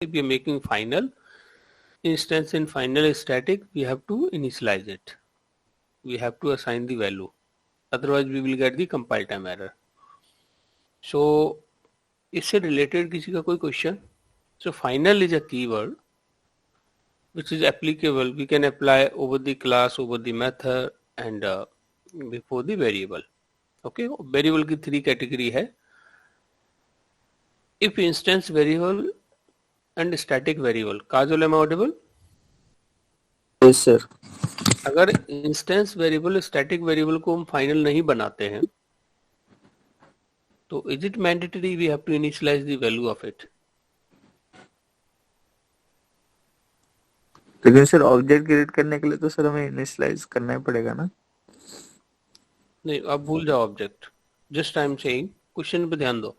if we are making final instance in final static, we have to initialize it. We have to assign the value. Otherwise, we will get the compile time error. So, इससे related किसी का कोई question? So, final is a keyword which is applicable. We can apply over the class, over the method, and before the variable. Okay, variable की 3 category है. If instance variable and static variable. Kajol, am I audible? Yes, sir. अगर instance variable static variable को हम final नहीं बनाते हैं तो is it mandatory we have to initialise the value of it? लेकिन सर ऑब्जेक्ट क्रिएट करने के लिए तो सर हमें इनिशियलाइज करना ही पड़ेगा ना? नहीं, अब भूल जाओ object. Just I am saying, question पे ध्यान दो.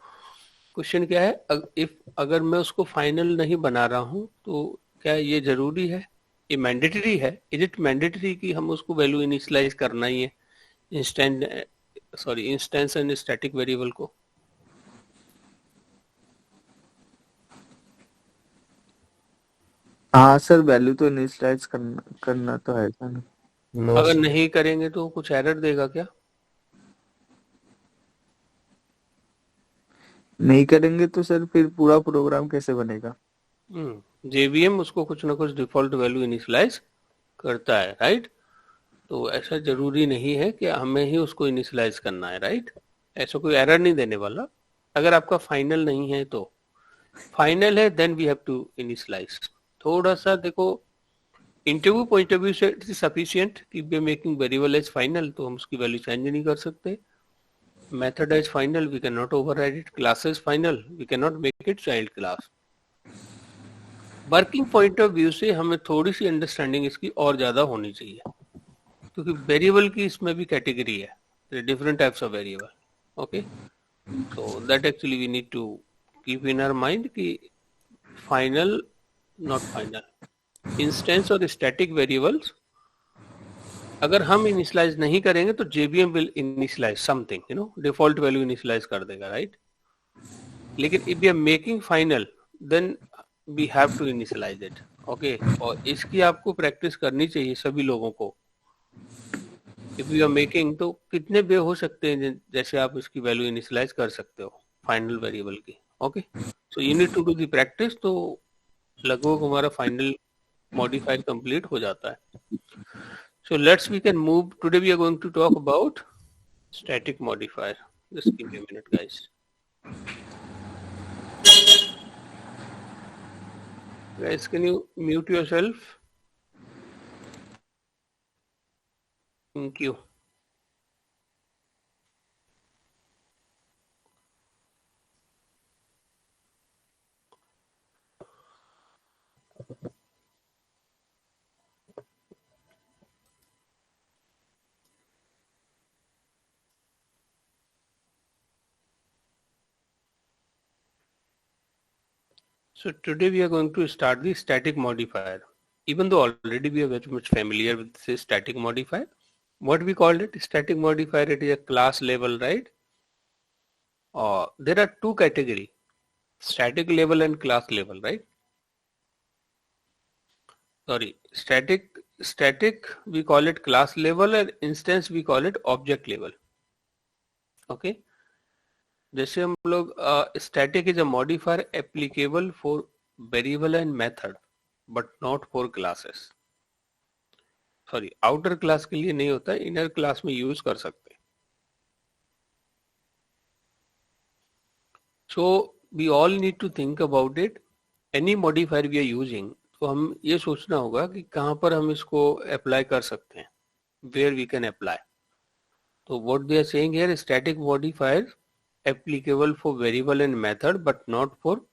क्वेश्चन क्या है, इफ अगर मैं उसको फाइनल नहीं बना रहा हूं तो क्या ये जरूरी है, ये मैंडेटरी है? इज इट मैंडेटरी कि हम उसको वैल्यू इनिशियलाइज करना ही है इंस्टेंस एंड स्टैटिक वेरिएबल को? हाँ सर, वैल्यू तो इनिशियलाइज करना तो है ना। अगर नहीं करेंगे तो कुछ एरर देगा क्या? नहीं करेंगे तो सर फिर पूरा प्रोग्राम कैसे बनेगा? जेवीएम उसको कुछ ना कुछ डिफॉल्ट वैल्यू इनिशियलाइज करता है, राइट? तो ऐसा जरूरी नहीं है कि हमें ही उसको इनिशियलाइज करना है, राइट? ऐसा कोई एरर नहीं देने वाला. अगर आपका फाइनल नहीं है तो फाइनल है then we have to initialise. थोड़ा सा देखो, इंटरव्यू पॉइंट ऑफ व्यू से इट इज सफिशिएंट कि we are making variable as final, तो हम उसकी वैल्यू चेंज नहीं कर सकते. Method as final we can not override it. Class as final we can not make it child class. Working point of view से हमें थोड़ी सी अंडरस्टैंडिंग इसकी और ज्यादा होनी चाहिए, क्योंकि वेरिएबल की इसमें भी कैटेगरी है, different types of variable. Okay, so that actually we need to keep in our mind कि फाइनल, नॉट फाइनल, इंस्टेंस और स्टैटिक वेरिएबल्स अगर हम इनिशियलाइज नहीं करेंगे तो JVM will initialise something, default value initialise कर देगा, राइट? लेकिन if we are making final then we have to initialise it. Okay, और इसकी आपको प्रैक्टिस करनी चाहिए सभी लोगों को. इफ यू आर मेकिंग, तो कितने वे हो सकते हैं जैसे आप इसकी वैल्यू इनिशियलाइज कर सकते हो फाइनल वेरिएबल की. Okay, so you need to do the practice. तो लगभग हमारा फाइनल मॉडिफायर कंप्लीट हो जाता है. So let's we can move. Today we are going to talk about static modifier. Just give me a minute guys. Guys, can you mute yourself? Thank you. So today we are going to start the static modifier. Even though already we are very much familiar with this static modifier, what we called it, static modifier, it is a class level, right? There are two categories, static level and class level, right? Sorry, static we call it class level, and instance we call it object level. Okay, जैसे हम लोग static is a modifier applicable for variable and method but not for classes. Sorry, outer class के लिए नहीं होता, inner class में use कर सकते हैं. So we all need to think about it. Any modifier we are using, तो हम ये सोचना होगा कि कहाँ पर हम इसको अप्लाई कर सकते हैं, वेयर वी कैन अप्लाई. तो what they are saying here, static modifier applicable for variable and method but not for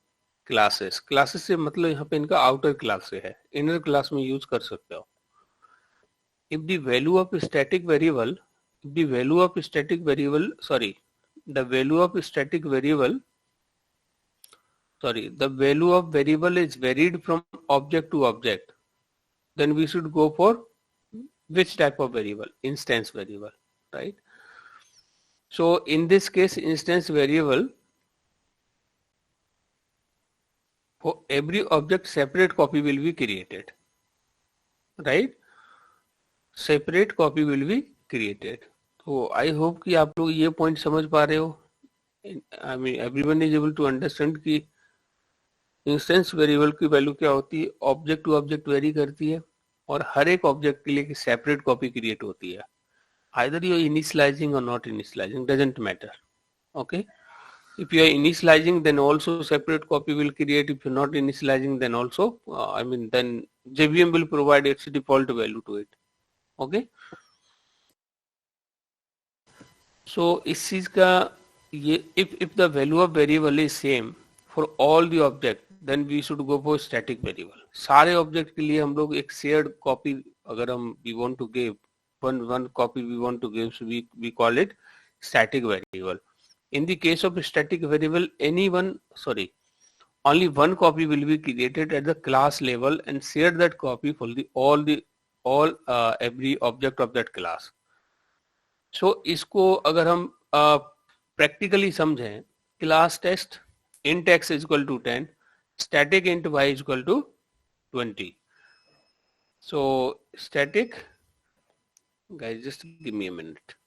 classes. Classes से मतलब यहाँ पे इनका आउटर क्लास से है, इनर क्लास में यूज कर सकते हो. If the value of static variable, the value of static variable, the value of static variable, the value of variable is varied from object to object, then we should go for which type of variable? Instance variable, right? So in this case, instance variable for every object separate copy will be created, right? Separate copy will be created. तो I hope कि आप लोग ये point समझ पा रहे हो. I mean everyone is able to understand कि इंस्टेंस वेरिएबल की वैल्यू क्या होती है, ऑब्जेक्ट टू ऑब्जेक्ट वेरी करती है, और हर एक ऑब्जेक्ट के लिए एक सेपरेट कॉपी क्रिएट होती है. आइदर यू आर इनिशियलाइजिंग और not initialising, doesn't matter. Okay, if you are initializing then also separate copy will create. If you're not initializing then also then JVM will provide its default value to it. Okay, so इस चीज का ये if the value of variable is same for all the object then we should go for static variable. सारे object के लिए हम लोग एक shared copy अगर हम we want to give one copy we want to give, so we call it static variable. In the case of a static variable, only one copy will be created at the class level and share that copy for every object of that class. So इसको अगर हम practically समझें, class test int x is equal to 10, static int y is equal to 20. So static, guys, just give me a minute.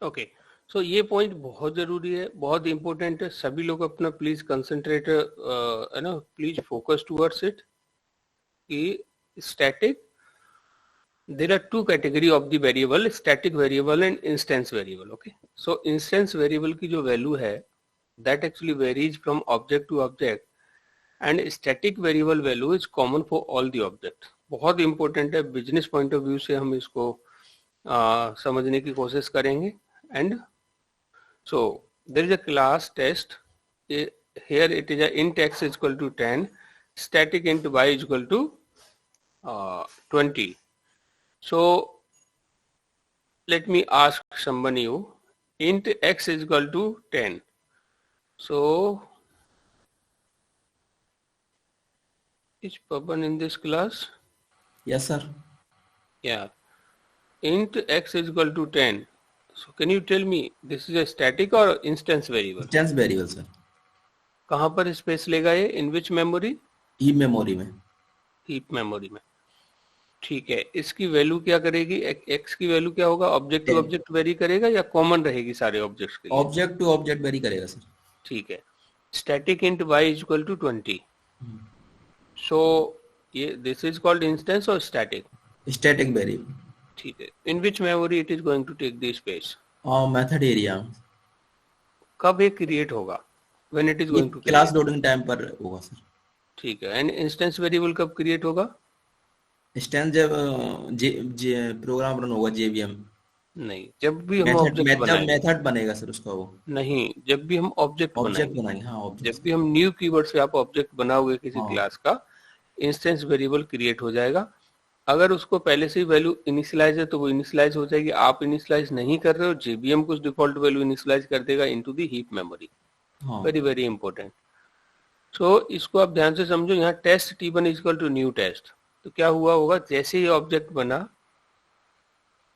Okay, so ये point बहुत जरूरी है, बहुत important है. सभी लोग अपना प्लीज कंसंट्रेट, है ना, प्लीज फोकस टुवर्ड्स इट. कि static, there are two category of the variable, static variable and instance variable. Okay, so instance variable की जो value है that actually varies from object to object and static variable value is common for all the object. बहुत important है, business point of view से हम इसको समझने की कोशिश करेंगे. And so there is a class test. Here it is a int x is equal to 10, static int y is equal to 20. So let me ask someone you, int x is equal to 10. So is Pavan in this class? Yes, sir. Yeah. Int x is equal to 10. So can you tell me this is a static or instance variable? Instance variable, sir. कहाँ पर space लेगा ये? In which memory? Heap memory में. Heap memory में. ठीक है, इसकी value क्या करेगी? x की वैल्यू क्या होगा? ऑब्जेक्ट टू ऑब्जेक्ट वेरी करेगा या कॉमन रहेगी सारे ऑब्जेक्ट्स के लिए? ऑब्जेक्ट टू ऑब्जेक्ट वेरी करेगा सर. ठीक है. Static int y is equal to 20. So ये दिस इज कॉल्ड इंस्टेंस और स्टैटिक? Static variable. ठीक है. In which memory it is going to take the space? Method area. कब ये create होगा? When it is going to class loading time पर होगा sir. ठीक है. एंड इंस्टेंस वेरिएबल कब क्रिएट होगा? इंस्टेंस जब प्रोग्राम रन होगा जेवीएम. नहीं, जब भी हम ऑब्जेक्ट बनाएंगे. मेथड बनेगा सर उसका. वो नहीं, जब भी हम ऑब्जेक्ट बनाएंगे. हाँ, ऑब्जेक्ट. जब भी हम न्यू कीवर्ड से आप ऑब्जेक्ट बनाओगे किसी क्लास का, इंस्टेंस वेरिएबल क्रिएट हो जाएगा. अगर उसको पहले से ही वैल्यू इनिशियलाइज है तो वो इनिशियलाइज हो जाएगी. आप इनिशियलाइज नहीं कर रहे हो, जेबीएम कुछ डिफॉल्ट वैल्यू इनिशियलाइज कर देगा into the heap memory. Very very important. So इसको आप ध्यान से समझो. यहाँ test t1 is equal to new test. तो क्या हुआ होगा? जैसे ही ऑब्जेक्ट बना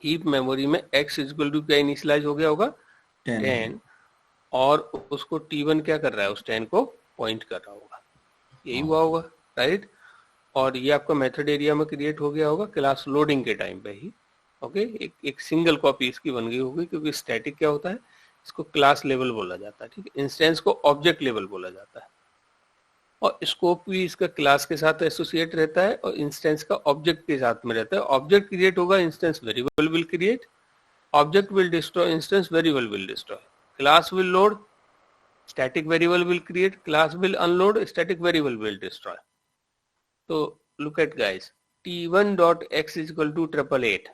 हीप मेमोरी में x इज इक्वल टू क्या इनिशियलाइज हो गया होगा? 10. और उसको t1 क्या कर रहा है? उस 10 को पॉइंट कर रहा होगा. यही हुआ होगा, राइट? और ये आपका मेथड एरिया में क्रिएट हो गया होगा क्लास लोडिंग के टाइम पे ही. ओके, एक सिंगल कॉपी इसकी बन गई होगी, क्योंकि स्टैटिक क्या होता है, इसको क्लास लेवल बोला जाता है. ठीक है, इंस्टेंस को ऑब्जेक्ट लेवल बोला जाता है. और स्कोप भी इसका क्लास के साथ एसोसिएट रहता है और इंस्टेंस का ऑब्जेक्ट के साथ में रहता है. ऑब्जेक्ट क्रिएट होगा, instance variable will create, object will destroy, instance variable will destroy, class will load, static variable will create, class will unload, static variable will destroy. So look at guys, t1 dot x is equal to 888.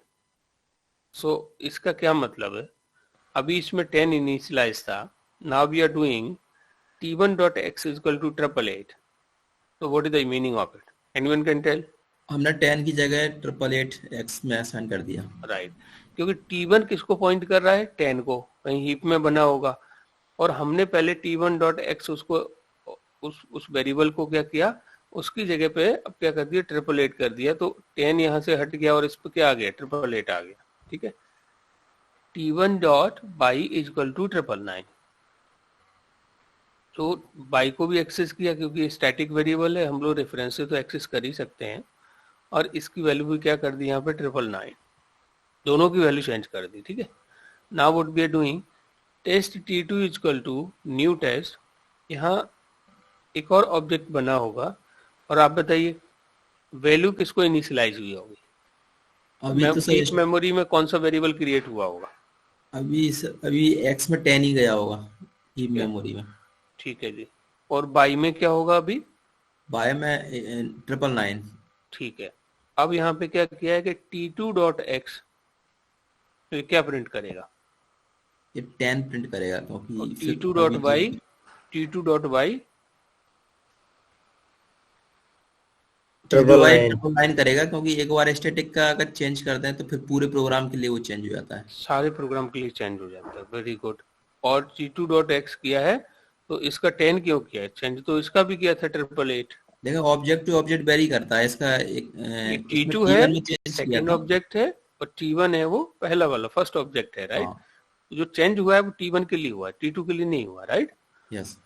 So इसका क्या मतलब है, अभी इसमें 10 initialise था, now we are doing t1 dot x is equal to 888. So what is the meaning of it? Anyone can tell? हमने 10 की जगह 888x में असाइन कर दिया। राइट, क्योंकि t1 किसको पॉइंट कर रहा है, 10 को, कहीं हीप में बना होगा, और हमने पहले t1 डॉट एक्स उसको उस वेरिएबल को क्या किया, उसकी जगह पे अब क्या कर दिया, 888 कर दिया, तो 10 यहाँ से हट गया और इस पर क्या आ गया, 888 आ गया। ठीक है, t1 dot y is equal to 999। तो बाई को भी एक्सेस किया, क्योंकि स्टैटिक वेरिएबल है, हम लोग रेफरेंस से तो एक्सेस कर ही सकते हैं, और इसकी वैल्यू भी क्या कर दी यहाँ पे 999, दोनों की वैल्यू चेंज कर दी। ठीक है, now what we are doing, test t2 is equal to new test, यहाँ एक और ऑब्जेक्ट बना होगा, और आप बताइए वैल्यू किसको इनिशियलाइज हुई होगी, अभी तो हीप मेमोरी में कौन सा वेरिएबल क्रिएट हुआ होगा, अभी x में 10 ही गया होगा हीप मेमोरी में। ठीक है जी, और बाई में क्या होगा, अभी बाय में 999। ठीक है, अब यहाँ पे क्या किया है कि t2 डॉट एक्स क्या प्रिंट करेगा, ये 10 प्रिंट करेगा, क्योंकि t2 dot Y, t2 dot Y 999 करेगा, क्योंकि एक बार स्टैटिक का अगर चेंज करते हैं तो फिर पूरे प्रोग्राम के लिए वो चेंज हो जाता है, सारे प्रोग्राम के लिए चेंज हो जाता है। वेरी गुड, और t2 डॉट एक्स किया है, तो इसका 10 क्यों किया है चेंज, तो इसका भी किया था 888। देखो ऑब्जेक्ट टू ऑब्जेक्ट वेरी करता है, इसका एक t2 है, सेकंड ऑब्जेक्ट है, और t1 है वो पहला वाला फर्स्ट ऑब्जेक्ट है, राइट। जो चेंज हुआ है वो t1 के लिए हुआ है, t2 के लिए नहीं हुआ, right. Yes,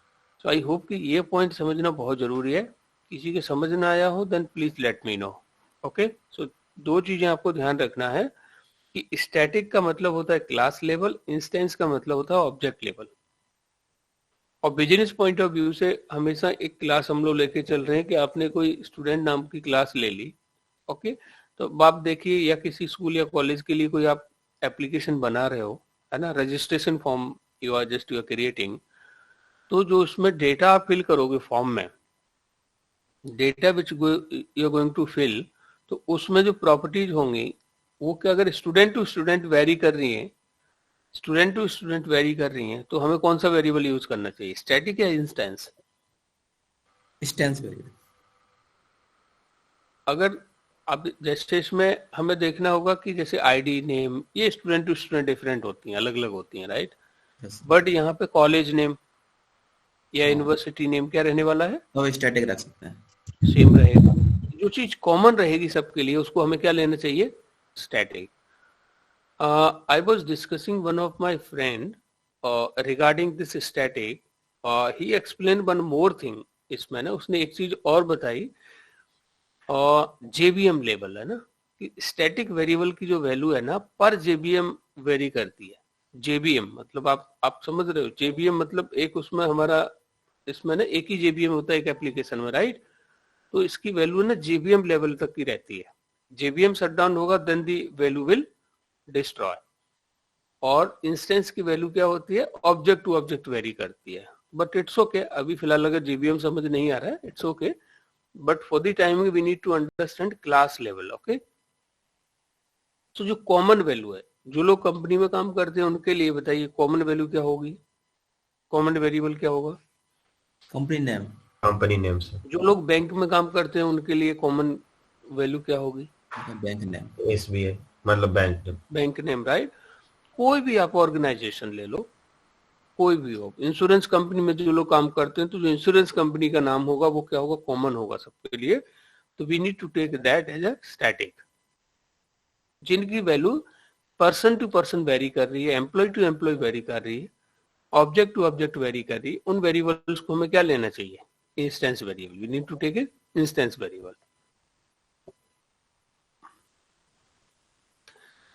so I hope कि ये पॉइंट समझना बहुत जरूरी है, किसी के समझ ना आया हो then please let me know. Okay, so दो चीजें आपको ध्यान रखना है कि स्टैटिक का मतलब होता है क्लास लेवल, इंस्टेंस का मतलब होता है ऑब्जेक्ट लेवल। और बिजनेस पॉइंट ऑफ व्यू से हमेशा एक क्लास हम लोग लेके चल रहे हैं कि आपने कोई स्टूडेंट नाम की क्लास ले ली, ओके, तो आप देखिए, या किसी स्कूल या कॉलेज के लिए कोई आप एप्लीकेशन बना रहे हो, है ना, registration form you are creating, तो जो उसमें डेटा आप फिल करोगे फॉर्म में, data which you are going to fill, तो उसमें जो प्रॉपर्टीज होंगी वो क्या, अगर स्टूडेंट टू स्टूडेंट वेरी कर रही है, स्टूडेंट टू स्टूडेंट वेरी कर रही हैं, तो हमें कौन सा वेरिएबल यूज करना चाहिए, स्टैटिक या इंस्टेंस? Instance variable. अगर अब जैसे इसमें हमें देखना होगा कि जैसे आईडी नेम, ये स्टूडेंट टू स्टूडेंट डिफरेंट होती हैं, अलग अलग होती हैं, राइट। बट यहाँ पे कॉलेज नेम या यूनिवर्सिटी नेम क्या रहने वाला है, तो स्टैटिक रख सकते हैं, सेम रहेगा। जो चीज कॉमन रहेगी सबके लिए उसको हमें क्या लेना चाहिए, static. I was discussing one of my friend regarding this static. He explained one more thing. इसमें ना उसने एक चीज और बताई, JVM लेवल है ना, कि स्टैटिक वेरिएबल की जो वैल्यू है ना पर JVM वेरी करती है। JVM मतलब आप समझ रहे हो, JVM मतलब एक उसमें हमारा इसमें ना एक ही JVM होता है एक एप्लीकेशन में, राइट। तो इसकी वैल्यू ना JVM लेवल तक की रहती है, JVM शट डाउन होगा then the value will destroy. और इंस्टेंस की वैल्यू क्या होती है, ऑब्जेक्ट टू ऑब्जेक्ट वेरी करती है, बट इट्स ओके, अभी फिलहाल अगर JVM समझ नहीं आ रहा है it's okay, but for the timing we need to understand class level. Okay, तो जो कॉमन वैल्यू है, जो लोग कंपनी में काम करते हैं उनके लिए बताइए कॉमन वैल्यू क्या होगी, कॉमन वेरिएबल क्या होगा, कंपनी नेम से। जो लोग बैंक में काम करते हैं उनके लिए कॉमन वैल्यू क्या होगी, बैंक नेम, SBI मतलब बैंक नेम, राइट। कोई भी आप ऑर्गेनाइजेशन ले लो, कोई भी हो, इंश्योरेंस कंपनी में जो लोग काम करते हैं तो जो इंश्योरेंस कंपनी का नाम होगा वो क्या होगा, कॉमन होगा सबके लिए। तो we need to take that as a static. जिनकी value person to person vary कर रही है, एम्प्लॉय टू एम्प्लॉय वेरी कर रही है, ऑब्जेक्ट टू ऑब्जेक्ट वेरी कर रही है, उन वेरिएबल्स को हमें क्या लेना चाहिए, instance variable. We need to take a instance variable.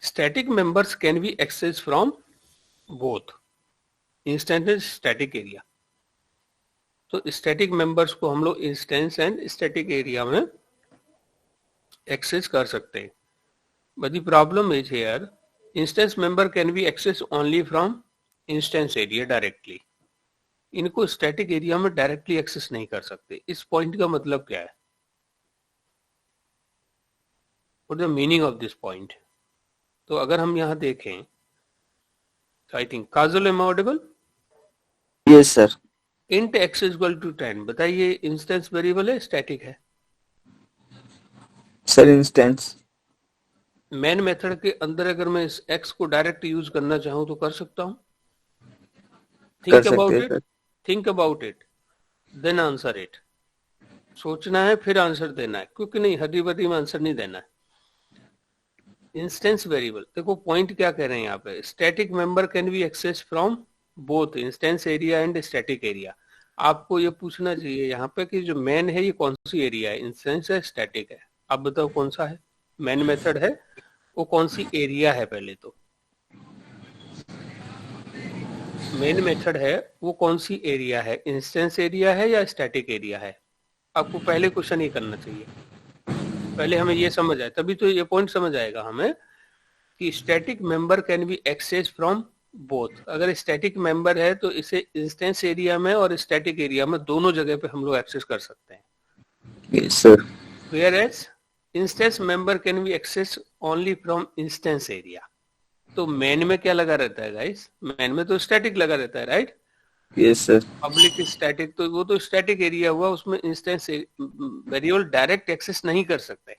Static members can be accessed from both instance and static area. तो static members को हम लोग instance and static area में access कर सकते हैं। But the problem is here, instance member can be accessed only from instance area directly. इनको static area में डायरेक्टली एक्सेस नहीं कर सकते। इस पॉइंट का मतलब क्या है? What is the meaning of this point? तो अगर हम यहाँ देखें, I think Kajal am audible? Yes sir. Int x is equal to 10, बताइए इंस्टेंस वेरिएबल है स्टैटिक है? Sir instance. मेन मेथड के अंदर अगर मैं इस एक्स को डायरेक्ट यूज करना चाहूं तो कर सकता हूं? कर थिंक सकते अबाउट हैं it, sir. Think about it, then answer it. सोचना है फिर आंसर देना है, क्योंकि नहीं हरी बरी में आंसर नहीं देना है। इंस्टेंस वेरिएबल, देखो पॉइंट क्या कह रहे हैं यहाँ पे, static member can be access from both instance area and static area. आपको ये पूछना चाहिए यहाँ पे कि जो मेन है ये कौन सी एरिया है, इंस्टेंस है स्टैटिक है? आप बताओ कौन सा है? मेन मेथड है वो कौन सी एरिया है? पहले तो मेन मेथड है वो कौन सी एरिया है, इंस्टेंस एरिया है या स्टैटिक एरिया है? आपको पहले क्वेश्चन ये करना चाहिए। पहले हमें ये समझ आए, तभी तो ये पॉइंट समझ आएगा हमें कि static member can be access from both. अगर स्टैटिक मेंबर है तो इसे इंस्टेंस एरिया में और स्टैटिक एरिया में दोनों जगह पे हम लोग एक्सेस कर सकते हैं। Yes sir. Whereas instance member can be access only from instance area. तो मेन में क्या लगा रहता है गाइस? मेन में तो स्टैटिक लगा रहता है, right? Yes sir. Public static, तो वो तो स्टैटिक एरिया हुआ, उसमें इंस्टेंस वेरिएबल डायरेक्ट एक्सेस नहीं कर सकते।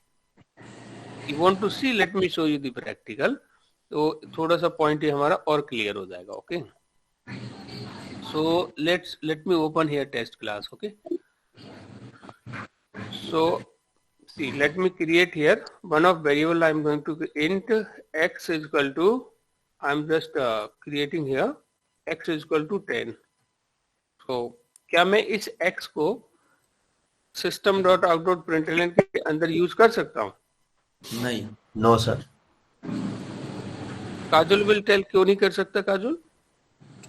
You want to see, let me show you the practical, तो थोड़ा सा पॉइंट ये हमारा और क्लियर हो जाएगा। Okay, so let me open here test class. Okay, so see, let me create here one of variable. I'm going to int x is equal to, I'm just creating here x is equal to 10. So क्या मैं इस x को system.out.println के अंदर use कर सकता हूँ? नहीं, नो सर। काजुल विल टेल क्यों नहीं कर सकता काजुल?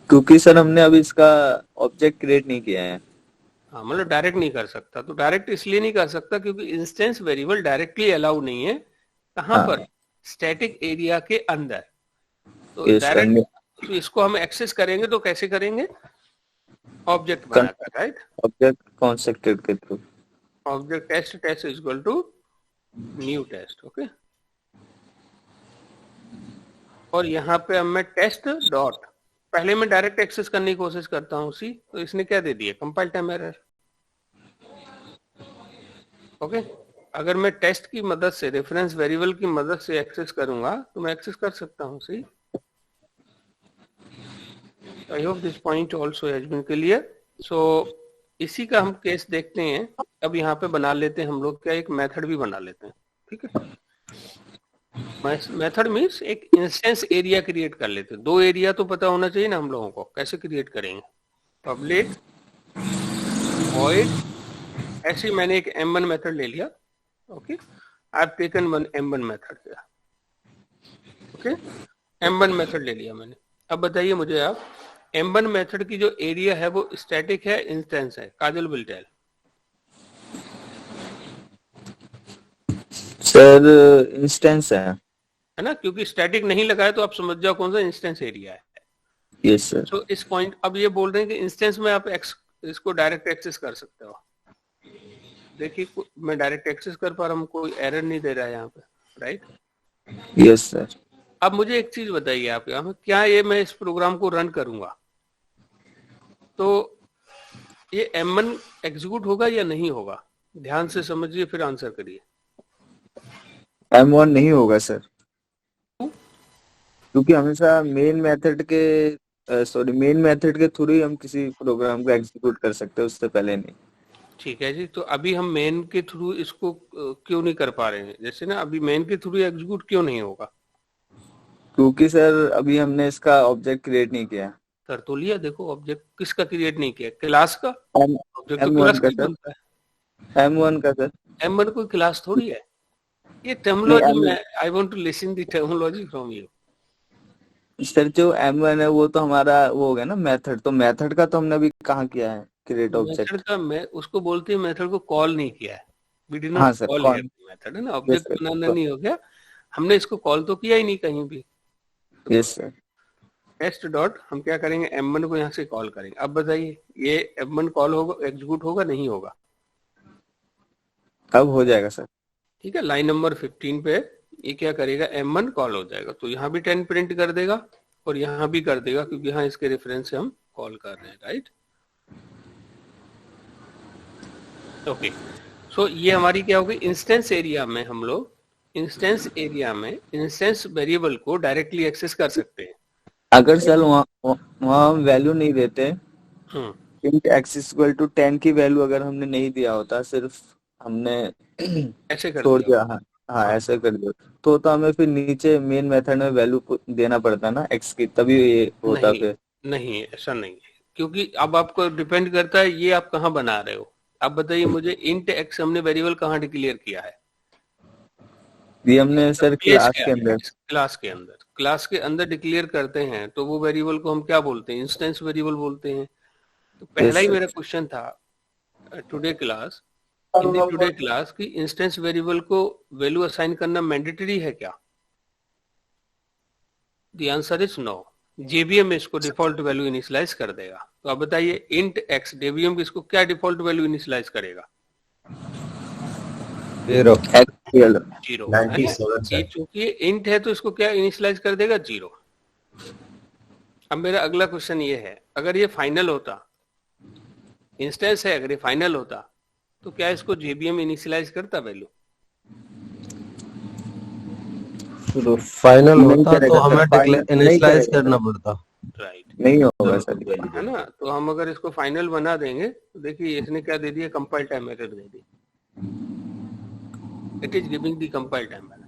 क्योंकि सर हमने अभी इसका ऑब्जेक्ट क्रिएट नहीं किया है। हाँ, मतलब डायरेक्ट नहीं कर सकता। तो डायरेक्ट इसलिए नहीं कर सकता क्योंकि इंस्टेंस वेरिएबल डायरेक्टली अलाउ नहीं है। कहाँ हाँ। पर? स्टैटिक एरिया के अंदर। तो यस सर। डायरेक्ट इसको हम एक्सेस करेंगे तो कैसे करेंगे? ऑब्जेक्ट बनाकर, राइट? ऑब्जेक्ट कंस्ट्रक्टेड के through. Object test is equal to new test. Okay, और यहाँ पे अब मैं टेस्ट डॉट, पहले मैं डायरेक्ट एक्सेस करने की कोशिश करता हूँ सी, तो इसने क्या दे दिया? Compile time error. ओके, अगर मैं टेस्ट की मदद से, रेफरेंस वेरिएबल की मदद से एक्सेस करूंगा तो मैं एक्सेस कर सकता हूँ। See, I hope this point also has been clear. So इसी का हम केस देखते हैं। अब यहाँ पे बना लेते हैं हम लोग क्या, एक मेथड भी बना लेते हैं। ठीक है, मेथड मीन्स एक इंस्टेंस एरिया क्रिएट कर लेते हैं। दो एरिया तो पता होना चाहिए ना हम लोगों को, कैसे क्रिएट करेंगे? पब्लिक वॉइड, ऐसे मैंने एक m1 मेथड ले लिया। Okay, I have taken one m1 method here. Okay, m1 method ले लिया मैंने। अब बताइए मुझे आप, m1 मेथड की जो एरिया है वो स्टैटिक है इंस्टेंस है? काजल विल टेल। सर इंस्टेंस है ना, क्योंकि स्टैटिक नहीं लगाया तो आप समझ जाओ कौन सा इंस्टेंस एरिया है। Yes sir. तो इस पॉइंट, अब ये बोल रहे हैं कि इंस्टेंस में आप इसको डायरेक्ट एक्सेस कर सकते हो। देखिए मैं डायरेक्ट एक्सेस कर पा रहा हूँ, कोई एरर नहीं दे रहा है यहाँ पे, राइट? Yes sir. अब मुझे एक चीज बताइए आप, यहाँ क्या ये मैं इस प्रोग्राम को रन करूंगा तो ये m1 एग्जीक्यूट होगा या नहीं होगा? ध्यान से समझिए फिर आंसर करिए। M1 नहीं होगा सर, क्योंकि हमेशा मेन मेथड के थ्रू ही हम किसी प्रोग्राम को एग्जीक्यूट कर सकते हैं, उससे पहले नहीं। ठीक है जी, तो अभी हम मेन के थ्रू इसको क्यों नहीं कर पा रहे हैं? जैसे ना अभी मेन के थ्रू एग्जीक्यूट क्यों नहीं होगा? क्योंकि सर अभी हमने इसका ऑब्जेक्ट क्रिएट नहीं किया। कर तो लिया, देखो ऑब्जेक्ट किसका क्रिएट नहीं किया? क्लास का। ऑब्जेक्ट तो M1 क्लास का का सर। बनता है। M1 का सर। m1 कोई क्लास थोड़ी है। ये नहीं, टर्मिनोलॉजी में I want to listen the terminology from you. Sir जो M1 है वो तो हमारा वो हो गया ना मेथड, तो मेथड का तो हमने अभी कहाँ किया है क्रिएट ऑब्जेक्ट। मेथड का मैं उसको बोलते हैं, मेथड को कॉल नहीं किया है। वी डिड हाँ नॉट सर, कॉल कौन। हियर मेथड, है ना? ऑब्जेक्ट यस बनाना सर। नहीं हो गया, हमने इसको कॉल तो किया ही नहीं कहीं भी। Yes sir. टेस्ट डॉट हम क्या करेंगे, M1 को यहाँ से कॉल करेंगे। अब बताइए ये M1 कॉल होगा, एग्जीक्यूट होगा, नहीं होगा? अब हो जाएगा सर। ठीक है, लाइन नंबर 15 पे ये क्या करेगा, M1 कॉल हो जाएगा, तो यहाँ भी 10 प्रिंट कर देगा और यहाँ भी कर देगा, क्योंकि यहाँ इसके रेफरेंस से हम कॉल कर रहे हैं, राइट? ओके, सो ये हमारी क्या होगी, इंस्टेंस एरिया में हम लोग इंस्टेंस वेरिएबल को डायरेक्टली एक्सेस कर सकते हैं। अगर सर वहाँ हम वैल्यू नहीं देते, int x इक्वल टू 10 की वैल्यू अगर हमने नहीं दिया होता, सिर्फ हमने ऐसे कर छोड़ दिया, दिया, हाँ ऐसे कर दिया, तो हमें फिर नीचे मेन मेथड में वैल्यू देना पड़ता ना x की, तभी ये होता। नहीं, फिर नहीं ऐसा नहीं है, क्योंकि अब आपको डिपेंड करता है ये आप कहाँ बना रहे हो। अब बताइए मुझे, इंट x हमने वेरिएबल कहाँ डिक्लेयर किया है? ये हमने सर क्लास के अंदर, क्लास के अंदर डिक्लेयर करते हैं, तो वो वेरिएबल को हम क्या बोलते हैं, इंस्टेंस वेरिएबल बोलते हैं। तो पहला ही मेरा क्वेश्चन था today class, in the today class की इंस्टेंस वेरिएबल को वैल्यू असाइन करना मैंडेटरी है क्या? The answer is no. JVM इसको डिफॉल्ट वैल्यू इनिशियलाइज कर देगा। तो अब बताइए इंट x JVM इसको क्या डिफॉल्ट वैल्यू इनिशियलाइज करेगा? 0। ये चूंकि इंट है तो इसको क्या इनिशियलाइज कर देगा, 0। अब मेरा अगला क्वेश्चन ये है, अगर ये फाइनल होता, इंस्टेंस है, अगर ये फाइनल होता तो क्या इसको JVM इनिशियलाइज करता वैल्यू? तो फाइनल होता तो हमें इनिशियलाइज करना पड़ता, राइट? नहीं होगा सर, है ना? तो हम अगर इसको फाइनल बना देंगे तो देखिए इसने क्या दे दिया, compile time error they the, it is giving the compile time error.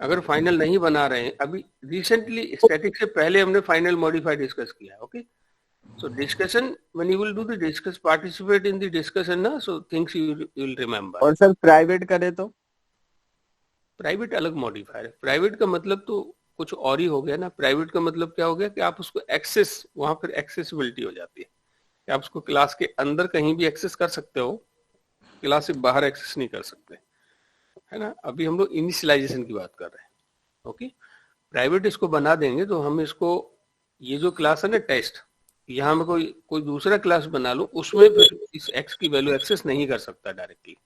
अगर फाइनल नहीं बना रहे हैं, अभी रिसेंटली स्टैटिक से पहले हमने फाइनल मॉडिफाई डिस्कस किया है, okay? So discussion, when you will do the discuss, participate in the discussion ना, so things you will remember. और सर प्राइवेट करे तो? प्राइवेट अलग मॉडिफायर है। प्राइवेट का मतलब तो कुछ और ही हो गया ना। प्राइवेट का मतलब क्या हो गया कि आप उसको एक्सेस, वहां पर एक्सेसिबिलिटी हो जाती है कि आप उसको क्लास के अंदर कहीं भी एक्सेस कर सकते हो, क्लास से बाहर एक्सेस नहीं कर सकते, है ना? अभी हम लोग इनिशियलाइजेशन की बात कर रहे हैं, ओके? प्राइवेट इसको बना देंगे तो हम इसको, ये जो क्लास है ना टेस्ट, यहाँ में कोई दूसरा क्लास बना लो, उसमें फिर इस x की वैल्यू एक्सेस नहीं कर सकता directly,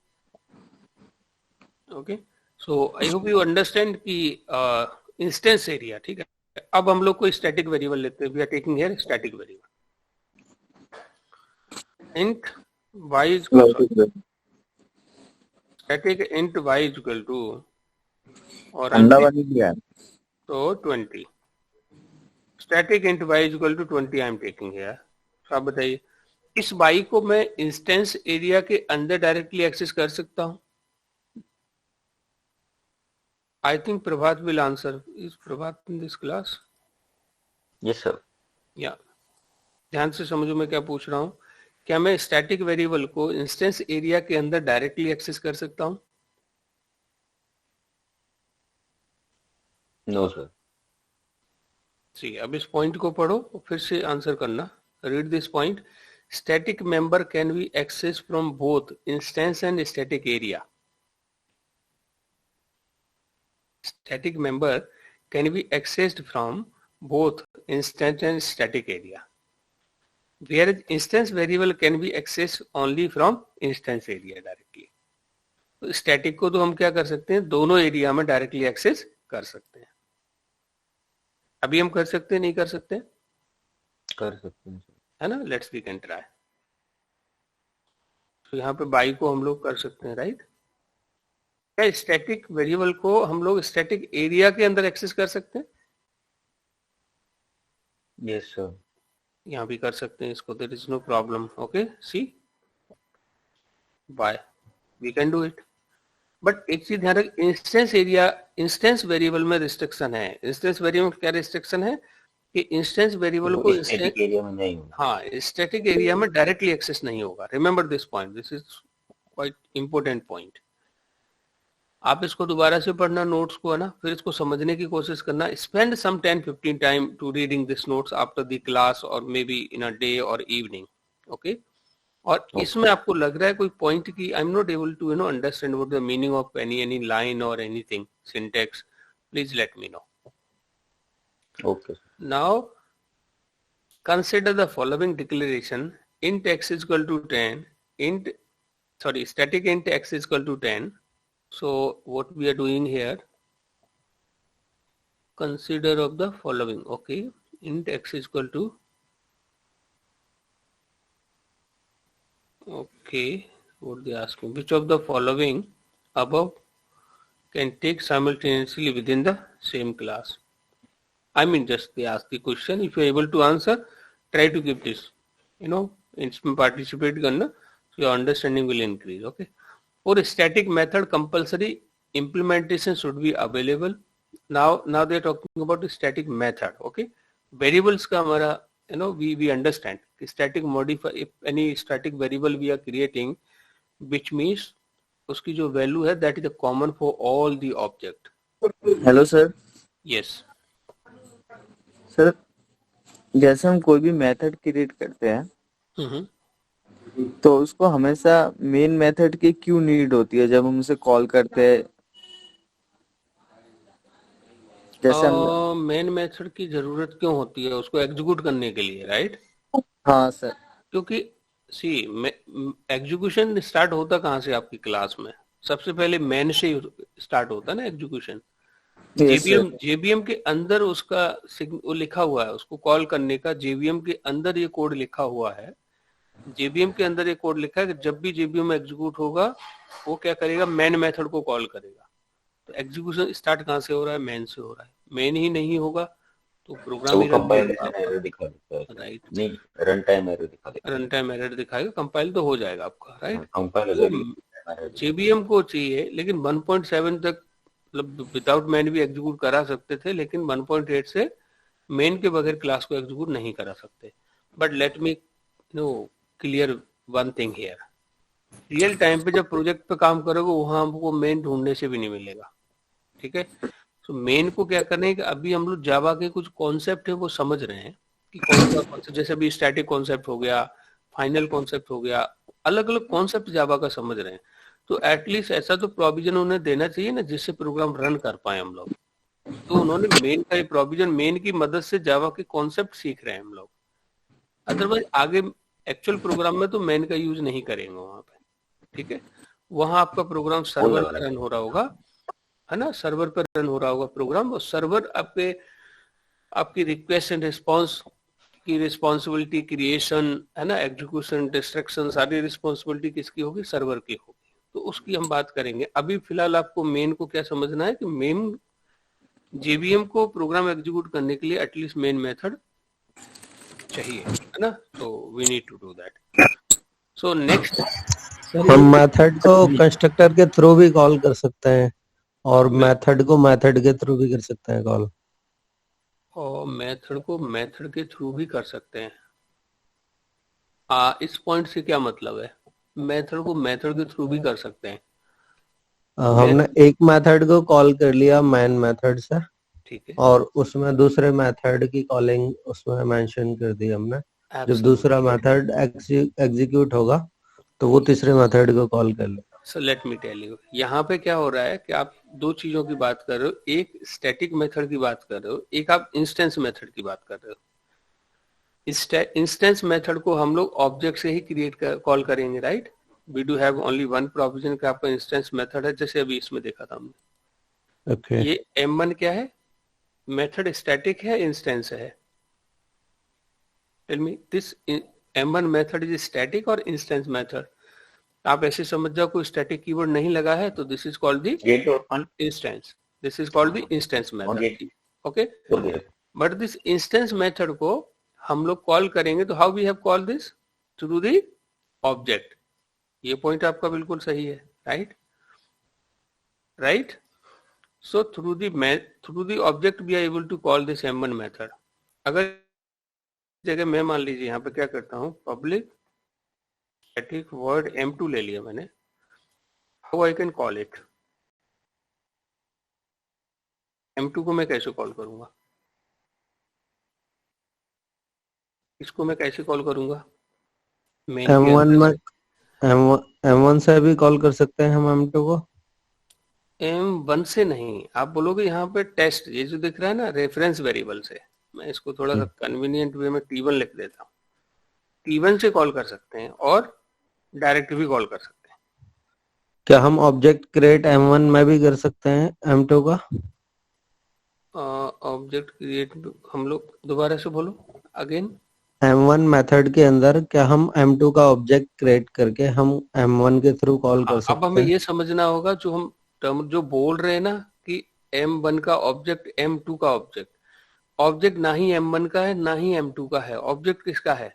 okay? So I hope you understand कि इंस्टेंस एरिया, ठीक है? अब हम लोग कोई स्टैटिक वेरिएबल लेते हैं, we are taking here static variable, int y equal static int y equal to, और तो 20, static int y equal to 20 I am taking here. तो आप बताइए इस y को मैं इंस्टेंस एरिया के अंदर डायरेक्टली एक्सेस कर सकता हूं? I think Prabhat will answer. Is Prabhat in this class? Yes sir. या ध्यान से समझो मैं क्या पूछ रहा हूं, क्या मैं स्टैटिक वेरिएबल को इंस्टेंस एरिया के अंदर डायरेक्टली एक्सेस कर सकता हूं? No sir. जी, अब इस पॉइंट को पढ़ो और फिर से आंसर करना। Read this point, static member can be access from both instance and static area. Static member can be accessed from both instance and static area, whereas instance variable can be accessed only from instance area directly. तो static को तो हम क्या कर सकते हैं, दोनों area में डायरेक्टली एक्सेस कर सकते हैं। अभी हम कर सकते हैं, नहीं कर सकते? कर सकते हैं है ना? Let's we can try. तो यहाँ पे बाई को हम लोग कर सकते हैं, राइट? क्या स्टैटिक वेरिएबल को हम लोग स्टैटिक एरिया के अंदर एक्सेस कर सकते हैं? Yes sir. यहाँ भी कर सकते हैं इसको, there is no problem, okay? See by we can do it. But एक चीज ध्यान रख, इंस्टेंस एरिया, इंस्टेंस वेरिएबल में रिस्ट्रिक्शन है। इंस्टेंस वेरिएबल में क्या रिस्ट्रिक्शन है कि इंस्टेंस वेरिएबल को स्टैटिक एरिया में नहीं होगा। हाँ, स्टैटिक एरिया में डायरेक्टली एक्सेस नहीं होगा। Remember this point, this is quite important point. आप इसको दोबारा से पढ़ना नोट्स को, है ना? फिर इसको समझने की कोशिश करना। Spend some 10-15 time to reading this notes after the class और maybe in a day or evening, okay? और इसमें आपको लग रहा है कोई पॉइंट की I am not able to understand what the meaning of any line or anything syntax, please let me know. Okay. Now consider the following declaration: int x is equal to 10, static int x is equal to 10. So what we are doing here, consider of the following. Okay, int x is equal to, okay, what they asking, which of the following above can take simultaneously within the same class. I mean, just they ask the question. If you are able to answer, try to give this, इसमें participate करना, so your understanding will increase. Okay. For a static method, compulsory implementation should be available. Now they are talking about the static method. Okay. Variables का हमारा, we understand. Static modify, if any static variable we are creating, which means उसकी जो value है, that is a common for all the object. Hello sir. Yes. Sir, जैसे हम कोई भी method create करते हैं, तो उसको हमेशा मेन मेथड की क्यों नीड होती है जब हम उसे कॉल करते हैं? जैसे मेन मेथड की जरूरत क्यों होती है? उसको एग्जीक्यूट करने के लिए, राइट? हाँ सर. क्योंकि सी एग्जीक्यूशन स्टार्ट होता कहाँ से आपकी क्लास में? सबसे पहले मेन से स्टार्ट होता है ना एग्जीक्यूशन. जेबीएम के अंदर उसका वो लिखा हुआ है, उसको कॉल करने का जेबीएम के अंदर ये कोड लिखा हुआ है. जेबीएम के अंदर ये कोड लिखा है कि जब भी जेबीएम एग्जीक्यूट होगा वो क्या करेगा, मेन मेथड को कॉल करेगा. तो एग्जीक्यूशन स्टार्ट कहाँ से हो रहा है? मेन से हो रहा है. मेन ही नहीं होगा तो प्रोग्राम ही एरर दिखा देता है. राइट. नहीं, रन टाइम एरर दिखा देगा. रन टाइम एरर दिखाएगा, कंपाइल तो हो जाएगा आपका, राइट. कंपाइल जेबीएम को चाहिए, लेकिन 1.7 तक मतलब विदाउट मेन भी एग्जीक्यूट करा सकते थे, लेकिन 1.8 से मेन के बगैर क्लास को एग्जीक्यूट नहीं करा सकते. But let me clear one thing here. Real time पे जब प्रोजेक्ट पे काम करोगे वहां हमको मेन ढूंढने से भी नहीं मिलेगा. ठीक है. तो मेन को क्या करना है कि अभी हम लोग जावा के कुछ कॉन्सेप्ट है वो समझ रहे हैं कि कौन सा कॉन्सेप्ट, जैसे अभी स्टैटिक कॉन्सेप्ट हो गया, फाइनल कॉन्सेप्ट हो गया, अलग अलग कॉन्सेप्ट जावा का समझ रहे हैं. तो एटलीस्ट ऐसा तो प्रोविजन उन्हें देना चाहिए ना जिससे प्रोग्राम रन कर पाए हम लोग. तो उन्होंने मेन का प्रोविजन, मेन की मदद से जावा के कॉन्सेप्ट सीख रहे हैं हम लोग. अदरवाइज आगे एक्चुअल प्रोग्राम में तो मेन का यूज नहीं करेंगे वहां पे. ठीक है. वहां आपका प्रोग्राम सर्वर पर रन हो रहा होगा, है ना, सर्वर पर रन हो रहा होगा प्रोग्राम, और सर्वर आपकी रिक्वेस्ट एंड रिस्पॉन्स की रिस्पॉन्सिबिलिटी, क्रिएशन, है ना, एग्जीक्यूशन, डिस्ट्रक्शन, सारी रिस्पॉन्सिबिलिटी किसकी होगी? सर्वर की होगी. तो उसकी हम बात करेंगे. अभी फिलहाल आपको मेन को क्या समझना है कि मेन जेबीएम को प्रोग्राम एग्जीक्यूट करने के लिए एटलीस्ट मेन मेथड चाहिए, है ना. तो we need to do that. So next, हम मेथड को कंस्ट्रक्टर के थ्रू भी कॉल कर सकते हैं और मेथड को मेथड के थ्रू भी कर सकते हैं कॉल, और मेथड को मेथड के थ्रू भी कर सकते हैं. इस पॉइंट से क्या मतलब है? मेथड को मेथड के थ्रू भी कर सकते हैं. हमने एक मेथड को कॉल कर लिया मेन मेथड से, ठीक है, और उसमें दूसरे मेथड की कॉलिंग उसमें मेंशन कर दी हमने. जब दूसरा मेथड एग्जीक्यूट होगा तो वो तीसरे मेथड को कॉल कर ले. So let me tell you, यहाँ पे क्या हो रहा है कि आप दो चीजों की बात कर रहे हो. एक स्टैटिक मेथड की बात कर रहे हो, एक आप इंस्टेंस मेथड की बात कर रहे हो. इंस्टेंस मेथड को हम लोग ऑब्जेक्ट से ही कॉल करेंगे, right. We do have only one provision का आपका इंस्टेंस मेथड है, जैसे अभी इसमें देखा था हमने. okay. ये M1 क्या है? मेथड स्टैटिक है, इंस्टेंस है? Tell me, this M1 method is static और इंस्टेंस मेथड. आप ऐसे समझ जाओ कोई स्टैटिक कीवर्ड नहीं लगा है तो this is called the instance. This is called the instance method. Okay. But this instance method को हम लोग कॉल करेंगे तो how we have call this? Through the object. ये पॉइंट आपका बिल्कुल सही है, right. Right. So through the object we are able to call this M1 method. अगर जगह मैं मान लीजिए यहाँ पे क्या करता हूँ, पब्लिक स्टैटिक वर्ड M2 ले लिया मैंने, how I can call it? M2 को मैं कैसे कॉल करूंगा? इसको मैं कैसे कॉल करूंगा? M1 से भी कॉल कर सकते हैं हम M2 को. M1 से नहीं, आप बोलोगे यहाँ पे टेस्ट, ये जो दिख रहा है ना, रेफरेंस वेरिएबल से मैं इसको थोड़ा सा कन्वीनियंट वे में T1 लिख देता हूँ। T1 से कॉल कर सकते हैं और डायरेक्ट भी कॉल कर सकते हैं। क्या हम ऑब्जेक्ट क्रिएट M1 में भी कर सकते हैं M2 का? ऑब्जेक्ट क्रिएट हम लोग दोबारा से बोलो अगेन। M1 मेथड के अंदर क्या हम M2 का ऑब्जेक्ट क्रिएट करके हम M1 के थ्रू कॉल कर अब सकते हमें हैं? ये समझना होगा जो हम टर्म जो बोल रहे हैं ना कि M1 का ऑब्जेक्ट M2 का ऑब्जेक्ट, ऑब्जेक्ट ना ही M1 का है ना ही M2 का है, ऑब्जेक्ट किसका है?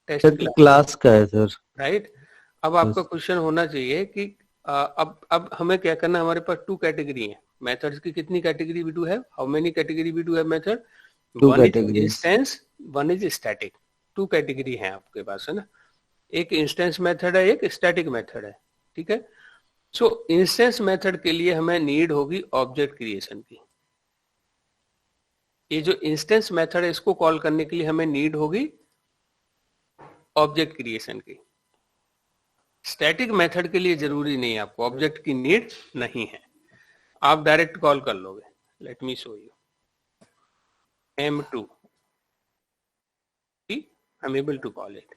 टेस्ट एक क्लास का है सर। राइट। अब आपका क्वेश्चन होना चाहिए कि अब हमें क्या करना है, हमारे पास टू कैटेगरी है मेथड्स की। कितनी category we do have? How many category we do have method? Two one is categories. Instance, one is static. Two category है आपके पास, है ना। एक इंस्टेंस मेथड है, एक स्टैटिक मेथड है, ठीक है। सो इंस्टेंस मेथड के लिए हमें नीड होगी ऑब्जेक्ट क्रिएशन की। ये जो इंस्टेंस मेथड है इसको कॉल करने के लिए हमें नीड होगी ऑब्जेक्ट क्रिएशन की। स्टैटिक मेथड के लिए जरूरी नहीं है, आपको ऑब्जेक्ट की नीड नहीं है, आप डायरेक्ट कॉल कर लोगे। Let me show you M2, I am able to call it.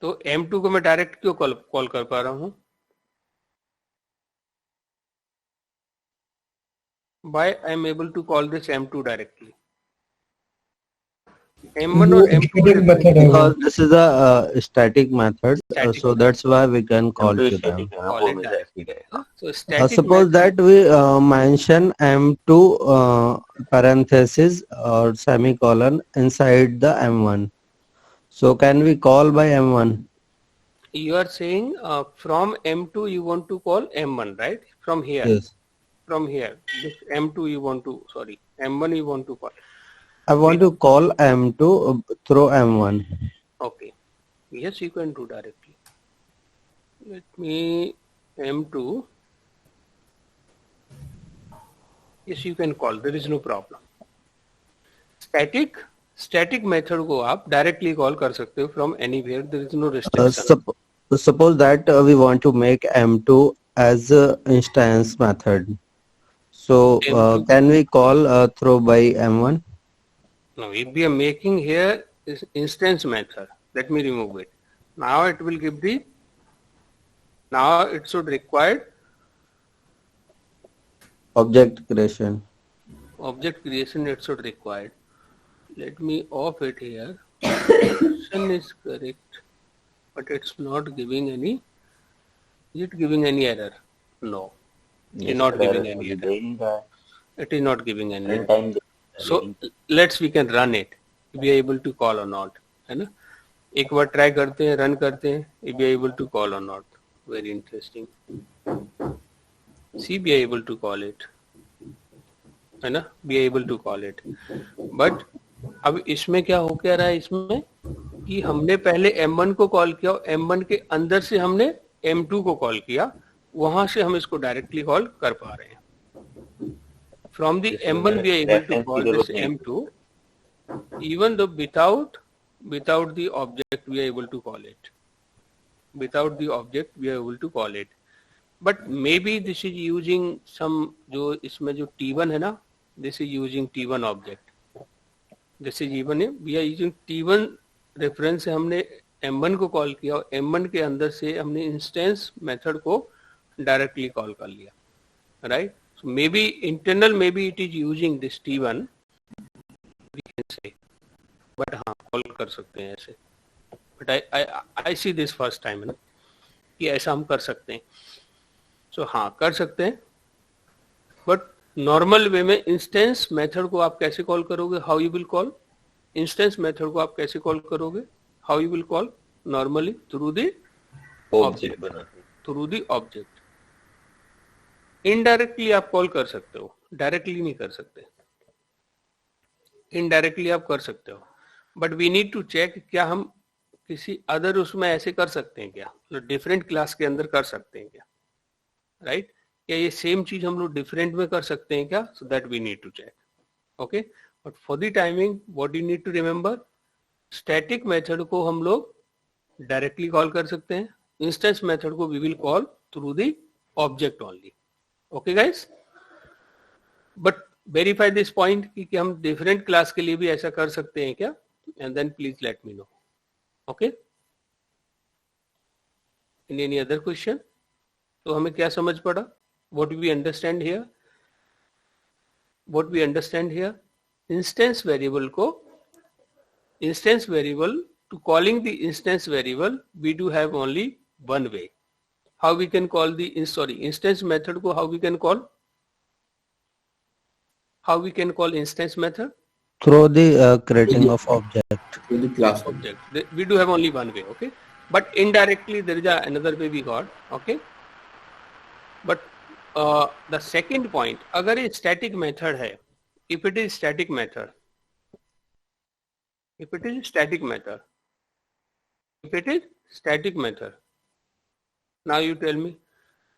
तो M2 को मैं डायरेक्ट क्यों कॉल कर पा रहा हूं? Why I am able to call this M2 directly? M1 और M2 Because this is a static method, Static so that's why we can call M2 to them. static है, Call वो it हमेशा direct. active रहेगा। So static Suppose method, that we mention M2 parenthesis or semicolon inside the M1. So can we call by M1? you are saying from M2 you want to call M1, right? From here, Yes. from here, this M2 you want to, sorry, M1 you want to call. I want to call M2 through M1. Okay, yes, you can do directly. Let me M2. Yes, you can call. There is no problem. Static method को आप directly call कर सकते हो from anywhere. There is no restriction. Suppose that we want to make M2 as a instance method. So M2. can we call through by M1? Now, if we are making here is instance method, let me remove it. Now it will give the, now it should require Object creation. object creation, it should require. Let me off it here. Question is correct, but it's not giving any, is it giving any error? No, it is not giving any error. दे नहीं रहा है। It is not giving any error. Current time दे रहा है, So let's we can run it. We are able to call or not, है ना। एक बार try करते हैं, रन करते हैं, if we are able to call or not. Very interesting. See, we are able to call it, है ना, we are able to call it. But अब इसमें क्या हो क्या रहा है इसमें कि हमने पहले M1 को कॉल किया और M1 के अंदर से हमने M2 को कॉल किया, वहां से हम इसको डायरेक्टली कॉल कर पा रहे हैं। From the M1 we are able to call this M2, even though without the object we are able to call it. Without the object we are able to call it. But maybe this is using some, जो इसमें जो T1 है ना, this is using T1 object. This is even we are using T1 reference से हमने M1 को call किया और M1 के अंदर से हमने इंस्टेंस मेथड को डायरेक्टली कॉल कर लिया, right. So maybe internal, maybe it is using this T1, we can say, but हाँ कॉल कर सकते हैं ऐसे। But I see this first time, है ना, कि ऐसा हम कर सकते हैं। So हाँ कर सकते हैं, but नॉर्मल वे में इंस्टेंस मेथड को आप कैसे कॉल करोगे? How you will call instance method को? आप कैसे कॉल करोगे? How you will call? Normally through the object, through the object. Indirectly आप कॉल कर सकते हो, डायरेक्टली नहीं कर सकते। इनडायरेक्टली आप कर सकते हो, but we need to check क्या हम किसी अदर उसमें ऐसे कर सकते हैं क्या, डिफरेंट क्लास के अंदर कर सकते हैं क्या, राइट? क्या ये सेम चीज हम लोग डिफरेंट में कर सकते हैं क्या? So that we need to check, okay. But for the timing what you need to remember, static method को हम लोग डायरेक्टली कॉल कर सकते हैं, इंस्टेंस मेथड को we will call through the object only, okay guys? But verify this point कि हम different class के लिए भी ऐसा कर सकते हैं क्या, and then please let me know. Okay, any other question? तो हमें क्या समझ पड़ा? What we understand here? What we understand here, instance variable को, instance variable, to calling the instance variable we do have only one way. How we can call the instance method को, how we can call, how we can call instance method? Through the creating of object. through the class Object. We do have only one way, okay? But indirectly there is another way we got, okay? But the second point, अगर ये static method है, if it is static method, if it is static method, if it is static method, now you tell me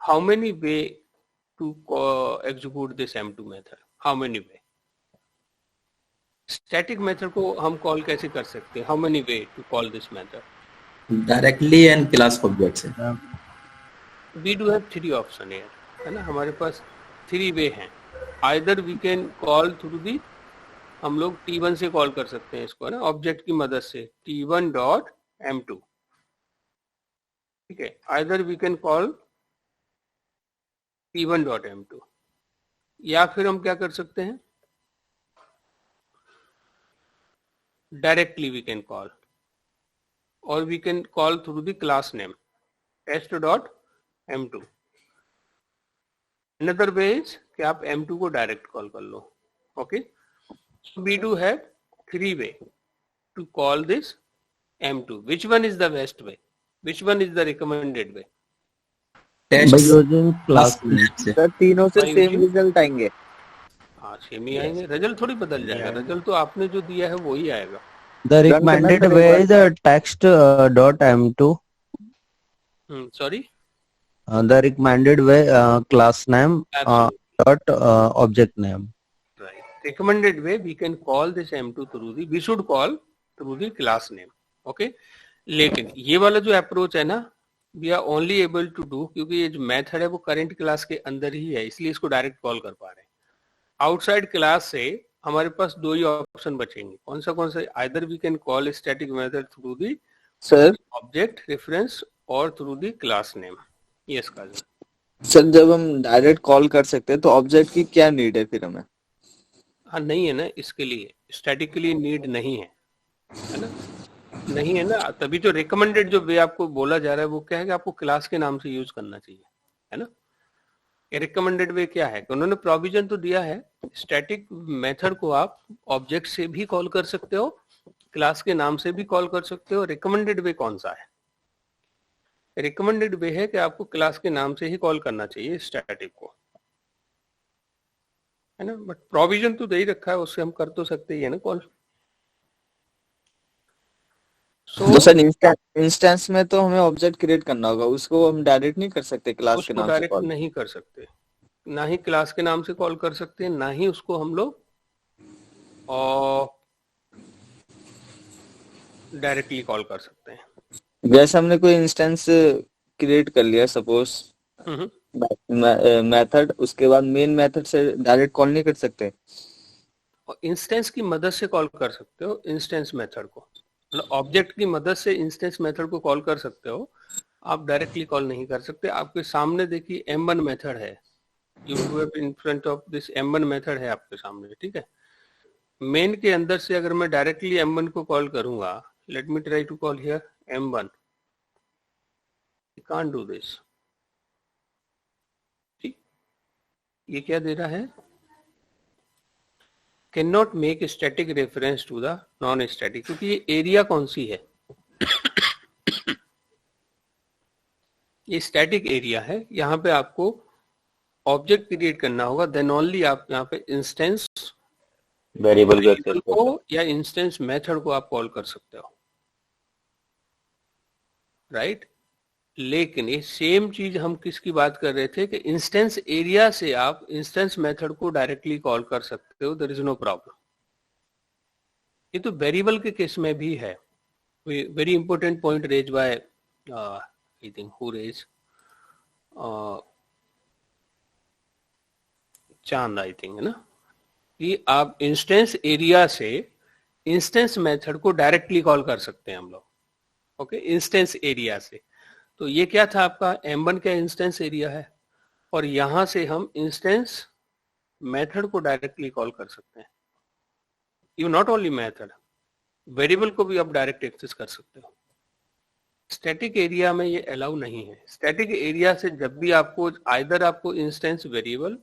how many way to execute this M2 method? How many way? Static method को हम call कैसे कर सकते हैं? How many way to call this method? directly and class objects है. We do have three option here, है ना? हमारे पास three way हैं. Either we can call through the, हम लोग T1 से कॉल कर सकते हैं इसको, है ना, ऑब्जेक्ट की मदद से, T1 डॉट M2, ठीक है. Either we can call T1 dot M2, या फिर हम क्या कर सकते हैं, डायरेक्टली वी कैन कॉल, और we can call through the class name test dot M2. Another way is कि आप M2 को डायरेक्ट कॉल कर लो. Okay, so we do have three way to call this M2. Which one is the best way? Which one is the recommended way? Test By using class name. से. Sir तीनों से By same using- result आएंगे. हाँ, same ही आएंगे. Result थोड़ी बदल जाएगा. Result तो आपने जो दिया है वो ही आएगा. The recommended करना way पड़ेगा. is text dot M2. Sorry. The recommended way class name Absolutely. dot object name. Right. Recommended way we can call this M2 through the, we should call through the class name. Okay. लेकिन ये वाला जो approach है ना, we are only able to do, क्योंकि ये जो method है वो करंट क्लास के अंदर ही है, इसलिए इसको डायरेक्ट कॉल कर पा रहे हैं. आउटसाइड क्लास से हमारे पास दो ही ऑप्शन बचेंगे. कौन सा? Either we can call static method through the sir object reference or through the class name. Yes Kajal. Sir जब हम डायरेक्ट कॉल कर सकते हैं तो ऑब्जेक्ट की क्या नीड है फिर हमें? हाँ, नहीं है ना, इसके लिए स्टैटिक के लिए नीड नहीं है ना, नहीं है ना. तभी तो रिकमेंडेड जो वे आपको बोला जा रहा है वो क्या है कि आपको क्लास के नाम से यूज करना चाहिए, है ना. रिकमेंडेड वे क्या है कि उन्होंने प्रोविजन तो दिया है, स्टैटिक मेथड को आप ऑब्जेक्ट से भी कॉल कर सकते हो, क्लास के नाम से भी कॉल कर सकते हो. रिकमेंडेड वे कौन सा है? रिकमेंडेड वे है कि आपको क्लास के नाम से ही कॉल करना चाहिए स्टैटिक को, है ना. बट प्रोविजन तो दे ही रखा है, उससे हम कर तो सकते ही है ना कॉल. तो सर इंस्टेंस में तो हमें ऑब्जेक्ट क्रिएट करना होगा, उसको हम डायरेक्ट नहीं कर सकते क्लास के उसको नाम से डायरेक्ट कॉल. नहीं कर सकते, ना ही क्लास के नाम से कॉल कर सकते हैं, ना ही उसको हम लोग डायरेक्टली कॉल कर सकते हैं. जैसे हमने कोई इंस्टेंस क्रिएट कर लिया सपोज मेथड, उसके बाद मेन मेथड से डायरेक्ट कॉल नहीं कर सकते. और इंस्टेंस की मदद से कॉल कर सकते हो इंस्टेंस मेथड को, मतलब ऑब्जेक्ट की मदद से इंस्टेंस मेथड को कॉल कर सकते हो, आप डायरेक्टली कॉल नहीं कर सकते. आपके सामने देखिए M1 मेथड है, you have in front of this M1 method है आपके सामने, ठीक है. मेन के अंदर से अगर मैं डायरेक्टली M1 को कॉल करूंगा, let me try to call here M1, I can't do this. ठीक, ये क्या दे रहा है? Can not make static reference to the non static, क्योंकि ये एरिया कौन सी है? ये स्टैटिक एरिया है. यहाँ पे आपको ऑब्जेक्ट क्रिएट करना होगा, देन ओनली आप यहाँ पे इंस्टेंस वेरिएबल को या इंस्टेंस मेथड को आप कॉल कर सकते हो, राइट. लेकिन ये सेम चीज हम किसकी बात कर रहे थे कि इंस्टेंस एरिया से आप इंस्टेंस मेथड को डायरेक्टली कॉल कर सकते हो, देयर इज नो प्रॉब्लम. ये तो वेरिएबल के केस में भी है. Very important point raise by I think who raise Chand, I think, है ना. कि आप इंस्टेंस एरिया से इंस्टेंस मेथड को डायरेक्टली कॉल कर सकते हैं हम लोग, ओके, इंस्टेंस एरिया से। तो ये क्या था आपका M1 का इंस्टेंस एरिया है, और यहां से हम इंस्टेंस मेथड को डायरेक्टली कॉल कर सकते हैं। You not only method, variable को भी आप डायरेक्ट एक्सेस कर सकते हो। स्टैटिक एरिया में ये अलाउ नहीं है। स्टैटिक एरिया से जब भी आपको आइदर आपको इंस्टेंस वेरिएबल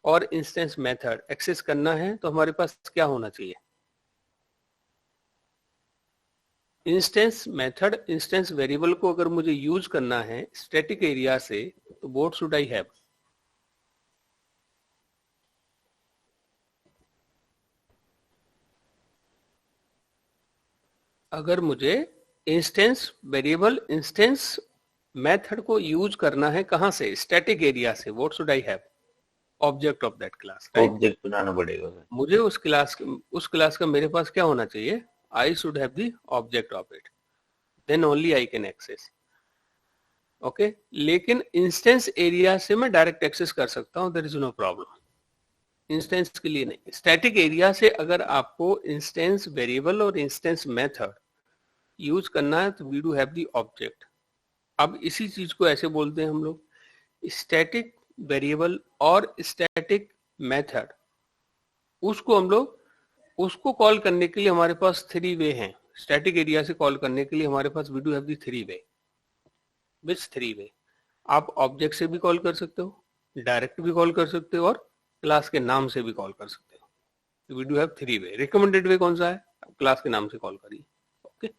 और इंस्टेंस मेथड एक्सेस करना है तो हमारे पास क्या होना चाहिए, इंस्टेंस मेथड, इंस्टेंस वेरिएबल को अगर मुझे यूज करना है स्टैटिक एरिया से, तो व्हाट शुड आई हैव, अगर मुझे इंस्टेंस वेरिएबल, इंस्टेंस मेथड को यूज करना है कहां से, स्टैटिक एरिया से, what should I have, object of that class, right. Object बनाना पड़ेगा। मुझे उस क्लास का मेरे पास क्या होना चाहिए, I should have the object of it, then only I can access, okay. लेकिन इंस्टेंस एरिया से मैं डायरेक्ट एक्सेस कर सकता हूं, there is no problem, instance के लिए नहीं। स्टैटिक एरिया से अगर आपको इंस्टेंस वेरिएबल और इंस्टेंस मेथड यूज करना है तो we do have the object. अब इसी चीज को ऐसे बोलते हैं हम लोग, स्टैटिक वेरिएबल और स्टैटिक मेथड, उसको हम लोग उसको कॉल करने के लिए हमारे पास 3 वे हैं। स्टैटिक एरिया से कॉल करने के लिए हमारे पास वी डू हैव द 3 वे। विच 3 वे, आप ऑब्जेक्ट से भी कॉल कर सकते हो, डायरेक्ट भी कॉल कर सकते हो, और क्लास के नाम से भी कॉल कर सकते हो। We do have 3 way. Recommended way कौन सा है, क्लास के नाम से कॉल करिए, ओके,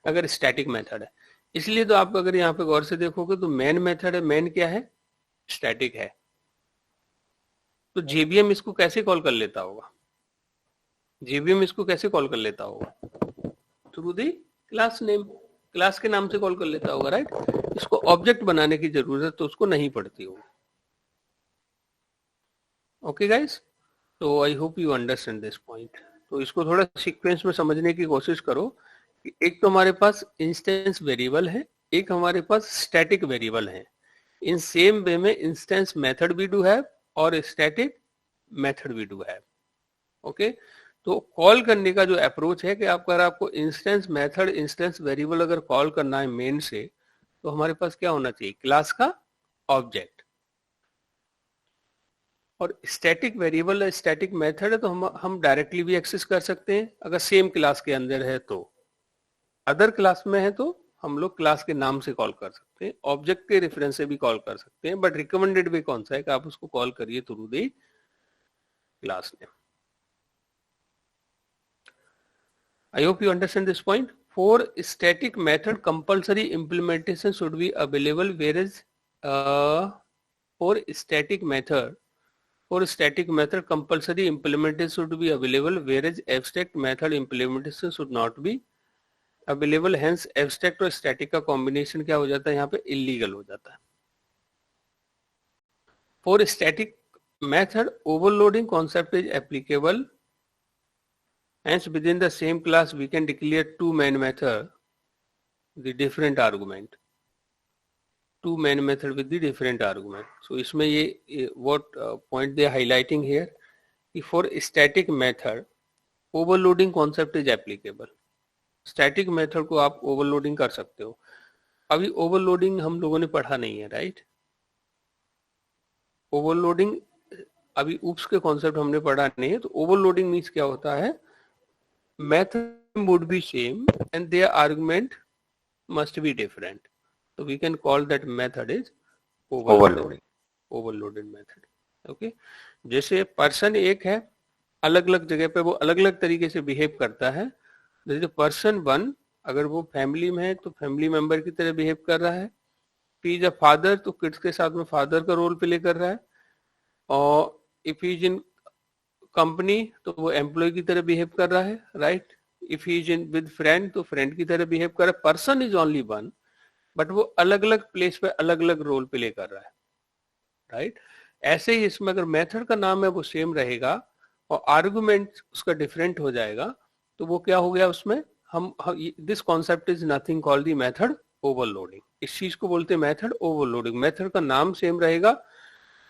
अगर स्टैटिक मेथड है। इसलिए तो आप अगर यहाँ पे गौर से देखोगे तो मेन मेथड है, मेन क्या है, स्टैटिक है। तो जेबीएम इसको कैसे कॉल कर लेता होगा, जेबीएम इसको कैसे कॉल कर लेता होगा, through the class name, class के नाम से कॉल कर लेता होगा, राइट। इसको ऑब्जेक्ट बनाने की जरूरत तो उसको नहीं पड़ती होगी, ओके गाइस। तो I hope you understand this point. तो इसको थोड़ा सीक्वेंस में समझने की कोशिश करो कि एक तो हमारे पास इंस्टेंस वेरिएबल है, एक हमारे पास स्टैटिक वेरिएबल है। इन सेम वे में instance method we do have और static method we do have, okay. तो कॉल करने का जो अप्रोच है कि अगर आपको इंस्टेंस मेथड, इंस्टेंस वेरिएबल अगर कॉल करना है मेन से, तो हमारे पास क्या होना चाहिए, क्लास का ऑब्जेक्ट। और स्टैटिक वेरिएबल, स्टैटिक मेथड है तो हम डायरेक्टली भी एक्सेस कर सकते हैं अगर सेम क्लास के अंदर है। तो अदर क्लास में है तो हम लोग क्लास के नाम से कॉल कर सकते हैं, ऑब्जेक्ट के रेफरेंस से भी कॉल कर सकते हैं, बट रिकमेंडेड वे कौन सा है कि आप उसको कॉल करिए through the class name. I hope you understand this point. For static method, compulsory implementation should be available, whereas for static method, compulsory implementation should be available, whereas abstract method implementation should not be available. Hence, abstract और static का combination क्या हो जाता है यहाँ पे, illegal हो जाता है। For static method, overloading concept is applicable. Hence, within the same class, we can declare 2 main method, the different argument, 2 main method with the different argument. So, इसमें ये what point they are highlighting here, कि for static method, overloading concept is applicable. Static method को आप overloading कर सकते हो। अभी overloading हम लोगों ने पढ़ा नहीं है, right? Overloading अभी oops के concept हमने पढ़ा नहीं है। तो overloading means क्या होता है, method would be same and their argument must be different, so we can call that method is overloaded method, okay। जैसे पर्सन एक है, अलग अलग जगह पे वो अलग अलग तरीके से बिहेव करता है। जैसे पर्सन 1 अगर वो फैमिली में है तो फैमिली मेंबर की तरह बिहेव कर रहा है, ही इज अ फादर तो किड्स के साथ में फादर का रोल प्ले कर रहा है, और if he is in company तो वो एम्प्लॉय की तरह बिहेव कर रहा है, right. If he is in with friend तो फ्रेंड की तरह बिहेव कर रहा है। Person is only one, but वो अलग अलग प्लेस पे अलग अलग रोल प्ले कर रहा है, राइट। ऐसे ही इसमें अगर मेथड का नाम है वो सेम रहेगा और आर्गुमेंट उसका डिफरेंट हो जाएगा, तो वो क्या हो गया उसमें, हम this concept is nothing called the method overloading. इस चीज को बोलते हैं मेथड ओवरलोडिंग। मेथड का नाम सेम रहेगा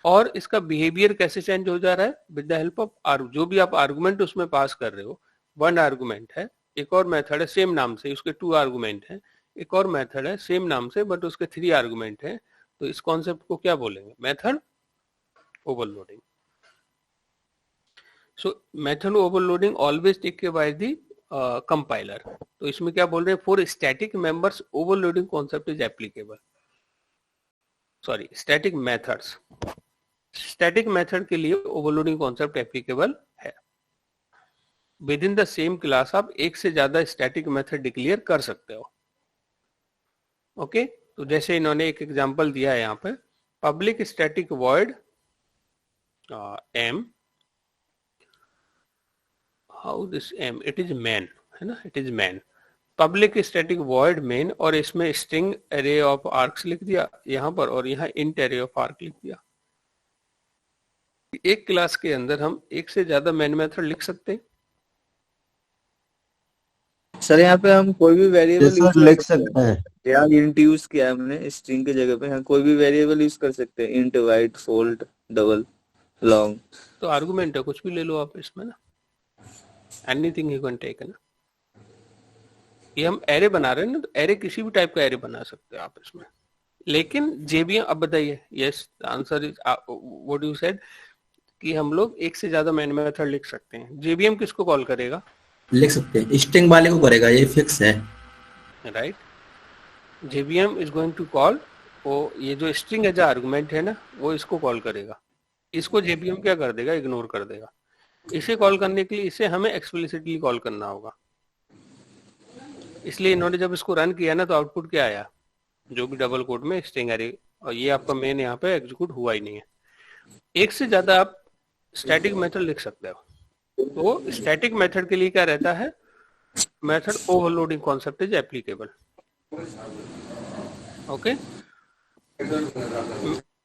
और इसका बिहेवियर कैसे चेंज हो जा रहा है, विद द हेल्प ऑफ जो भी आप आर्गुमेंट उसमें पास कर रहे हो, वन आर्गुमेंट है, एक और मेथड है सेम नाम से, उसके टू आर्गुमेंट है, एक और मेथड है सेम नाम से बट उसके थ्री आर्गुमेंट है, तो इस कॉन्सेप्ट को क्या बोलेंगे, method overloading. So method overloading always take care by the compiler. तो इसमें क्या बोल रहे हैं, for static members overloading concept is applicable, sorry static methods, static method के लिए ओवरलोडिंग कॉन्सेप्ट एप्लीकेबल है. Within the same class आप एक से ज्यादा स्टैटिक मेथड डिक्लेयर कर सकते हो. ओके तो जैसे इन्होंने एक एग्जांपल दिया है यहाँ पे, public static void M, how this M, it is main, है ना, it is main, public static void main, और इसमें स्ट्रिंग एरे ऑफ आर्क्स लिख दिया यहाँ पर, और यहाँ इंट एरे ऑफ आर्क लिख दिया. एक क्लास के अंदर हम एक से ज्यादा मेन मेथड लिख सकते हैं. सर यहाँ पे हम कोई भी वेरिएबल यूज लिख सकते हैं. या इंट यूज किया हमने स्ट्रिंग की जगह पे, हम कोई भी वेरिएबल यूज कर सकते हैं, int, wide, fold, double, long. तो आर्गुमेंट है, कुछ भी ले लो आप इसमें ना, एनीथिंग यू कैन टेक, है ना. ये हम एरे बना रहे हैं ना, तो एरे किसी भी टाइप का एरे बना सकते हो आप इसमें. लेकिन जेबीएम, अब बताइए, yes answer is what you said कि हम लोग एक से ज्यादा मेन मेथड लिख सकते हैं. जेबीएम किसको कॉल करेगा, लिख सकते हैं, स्ट्रिंग वाले को करेगा, ये फिक्स है, right. JVM is going to call, वो ये जो स्ट्रिंग एज आर्गुमेंट है ना, वो इसको कॉल करेगा. इसको जेबीएम क्या कर देगा, इग्नोर कर देगा. इसे कॉल करने के लिए इसे हमें एक्सप्लिसिटली कॉल करना होगा. इसलिए इन्होंने जब इसको रन किया ना, तो आउटपुट क्या आया, जो भी डबल कोड में स्ट्रिंग एरे, और ये आपका मेन यहाँ पे एग्जीक्यूट हुआ ही नहीं है. एक से ज्यादा आप स्टैटिक मेथड लिख सकते हो. तो स्टैटिक मेथड के लिए क्या रहता है, method overloading concept is applicable. Okay,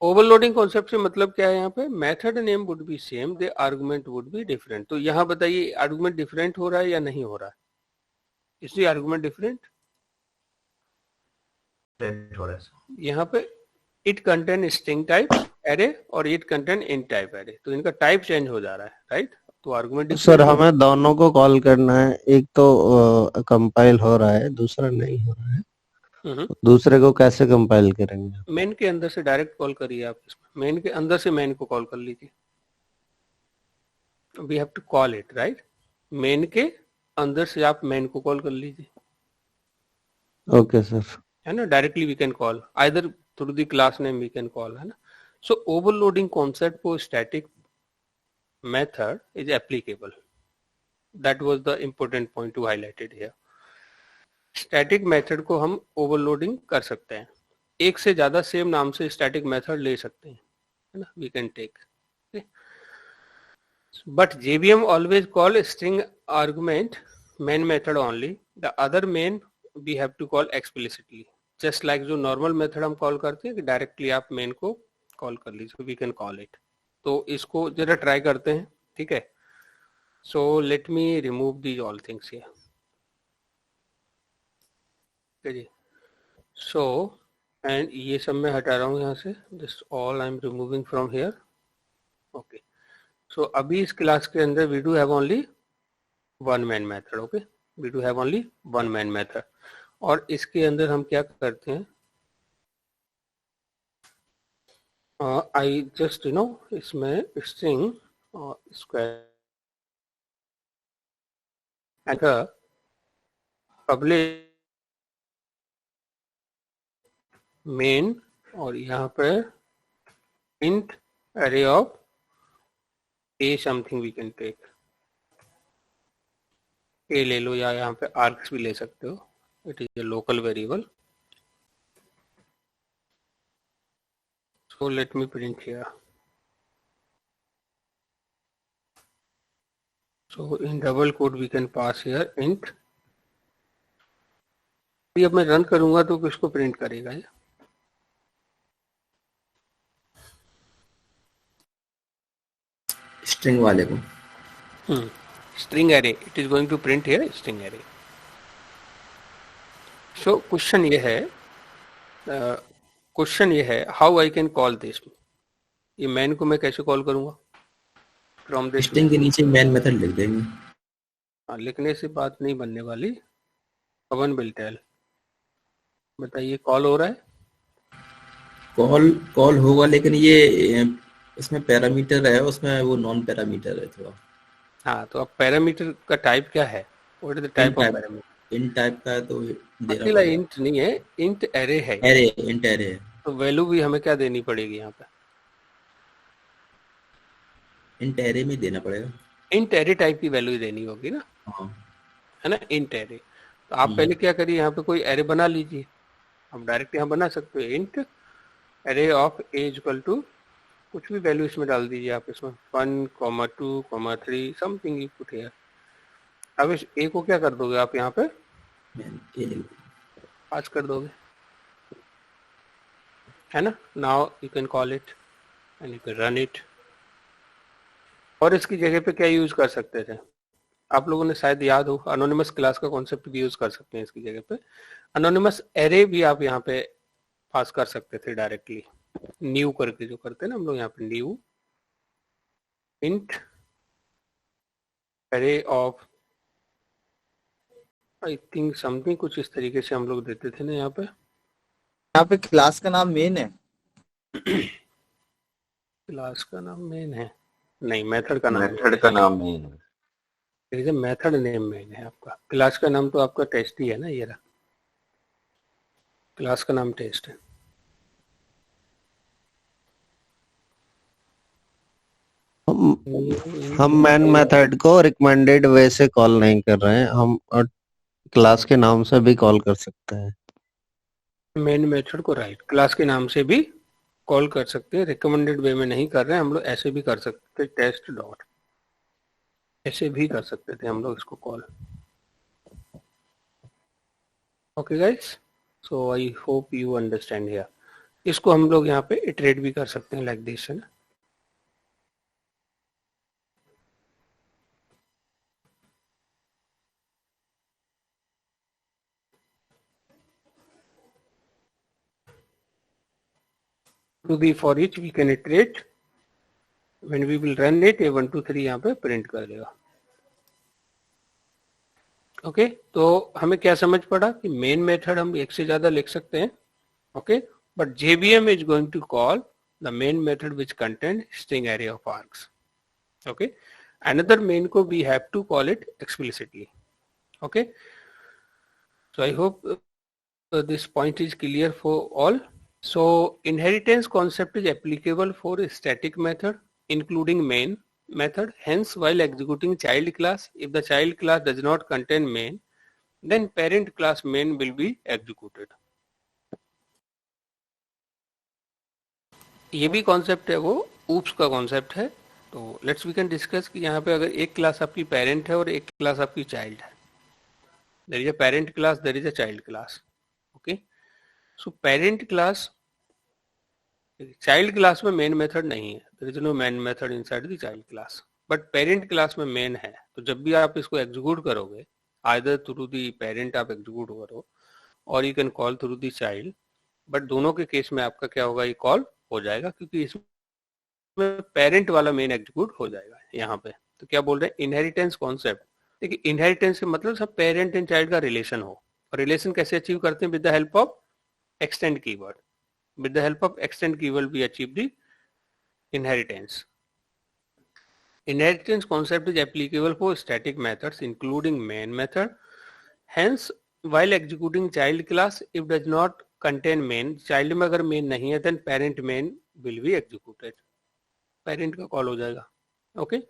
overloading concept से मतलब क्या है, यहाँ पे method name would be same, the argument would be different. तो यहाँ बताइए आर्गुमेंट डिफरेंट हो रहा है या नहीं हो रहा है, इसलिए आर्गुमेंट डिफरेंट हो रहा है. यहाँ पे it contain string type array और it contain int type array, तो इनका टाइप चेंज हो जा रहा है, राइट. तो आर्गुमेंट सर हमें दोनों को कॉल करना है, एक तो कंपाइल हो रहा है, दूसरा नहीं हो रहा है. दूसरे को कैसे कंपाइल करेंगे, मेन के अंदर से डायरेक्ट कॉल करिए आप इसमें, मेन के अंदर से मेन को कॉल कर लीजिए. We have to call it, right. Main के अंदर से आप मेन को कॉल कर लीजिए. ओके सर, है ना, directly we can call either through the class name we can call, है ना. So overloading concept for static method is applicable. That was the important point to highlighted here. Static method को हम overloading कर सकते हैं, एक से ज्यादा सेम नाम से स्टैटिक मेथड ले सकते हैं, है ना, we can take. But JVM always call string argument main method only. The other main we have to call explicitly. Just like जो normal method हम call करते हैं कि directly आप main को call कर लीजिए, we can call it. तो इसको जरा try करते हैं, ठीक है. So let me remove these all things here. Ji. So and ये सब मैं हटा रहा हूँ यहाँ से. This all I am removing from here. Okay. So अभी इस क्लास के अंदर we do have only one main method. Okay, we do have only one main method. और इसके अंदर हम क्या करते हैं, I just इसमें string square and public main, और यहाँ पे int array of a something we can take. a ले लो या यहाँ पे args भी ले सकते हो. It is a local variable. So let me print here. So in double quote we can pass here int. अब मैं रन करूंगा तो किसको प्रिंट करेगा ये, स्ट्रिंग वाले को. string array. It is going to print here string array. So question ये है how I can call this. ये मैन को मैं कैसे कॉल करूंगा? फ्रॉम दिस स्ट्रिंग के नीचे मैन मेथड लिख देंगे। लिखने से बात नहीं बनने वाली। पवन विल टेल। बताइए कॉल हो रहा है? कॉल होगा, लेकिन ये इसमें पैरामीटर है, उसमें वो नॉन पैरामीटर है थोड़ा। हाँ, तो अब पैरामीटर का टाइप क्या है? What is the type of parameter? In type का है तो देना अकेला पड़ेगा। इंट नहीं है, इंट एरे है। इंट एरे है। तो वैल्यू भी हमें क्या देनी पड़ेगी यहाँ पे? इंट एरे में देना पड़ेगा। इंट एरे टाइप की वैल्यू देनी होगी ना, हाँ। है ना, इंट एरे। तो आप पहले क्या करिए, यहाँ पे कोई एरे बना लीजिए। आप डायरेक्ट यहाँ बना सकते हो, int array of a equal to कुछ भी वैल्यू इसमें डाल दीजिए आप, इसमें 1, 2, 3 समथिंग यू पुट हियर। अब इस ए को क्या कर दोगे आप यहाँ पे? पास कर दोगे, है ना। Now you can call it and you can run it. और इसकी जगह पे क्या यूज कर सकते थे आप लोगों ने, शायद याद हो, अनोनिमस क्लास का कॉन्सेप्ट भी यूज कर सकते हैं इसकी जगह पे। अनोनिमस एरे भी आप यहाँ पे पास कर सकते थे डायरेक्टली, न्यू करके जो करते हैं ना हम लोग यहाँ पे, new int array of I think something, कुछ इस तरीके से हम लोग देते थे ना यहाँ पे। यहाँ पे क्लास का नाम मेन है। क्लास का नाम मेन है? नहीं, मेथड का नाम मेन है। मेथड नेम मेन है आपका। क्लास का नाम तो आपका टेस्ट ही है ना, ये रहा क्लास का नाम, टेस्ट है। हम मैन मेथड को रिकमेंडेड वे से कॉल नहीं कर रहे हैं, हम क्लास के नाम से भी कॉल कर सकते हैं। मेन मेथड को राइट क्लास के नाम से भी कॉल कर सकते हैं, रिकमेंडेड वे में नहीं कर रहे हैं हम लोग, ऐसे भी कर सकते थे, टेस्ट डॉट, ऐसे भी कर सकते थे हम लोग इसको call. Okay guys, so I hope you understand here. इसको हम लोग यहाँ पे इटरेट भी कर सकते हैं लाइक दिस, है ना। To the for each we can iterate, when we will run it a 1 2 3 यहाँ पे प्रिंट कर देगा। ओके, तो हमें क्या समझ पड़ा कि मेन मेथड हम एक से ज्यादा लिख सकते हैं, okay, but JVM is going to call the main method which contain string array of args, okay. Another main को we have to call it explicitly, okay. So I hope this point is clear for all. So inheritance concept is applicable for a static method including main method. Hence, while executing child class, if the child class does not contain main, then parent class main will be executed. ये भी concept है, वो oops का concept है। तो let's we can discuss कि यहाँ पे अगर एक क्लास आपकी पेरेंट है और एक क्लास आपकी चाइल्ड है, there is a parent class, there is a child class, okay. So parent class, child class में मेन मेथड नहीं है, there is no main method inside the child class, but parent class में main है। तो जब भी आप इसको एग्जीक्यूट करोगे, आइदर थ्रू दी पेरेंट आप एग्जीक्यूट करो और you can call through the child, but दोनों के केस में आपका क्या होगा, ये कॉल हो जाएगा, क्योंकि इसमें पेरेंट वाला मेन एग्जीक्यूट हो जाएगा यहाँ पे। तो क्या बोल रहे हैं, इनहेरिटेंस कॉन्सेप्ट। देखिए, इनहेरिटेंस से मतलब सब पेरेंट एंड चाइल्ड का रिलेशन हो, और रिलेशन कैसे अचीव करते हैं, with the help of extend keyword. With the help of extend keyword we achieve the inheritance. Inheritance concept is applicable for static methods including main method. Hence, while executing child class, if does not contain main, child में अगर main नहीं है, then parent main will be executed. Parent का call हो जाएगा, okay?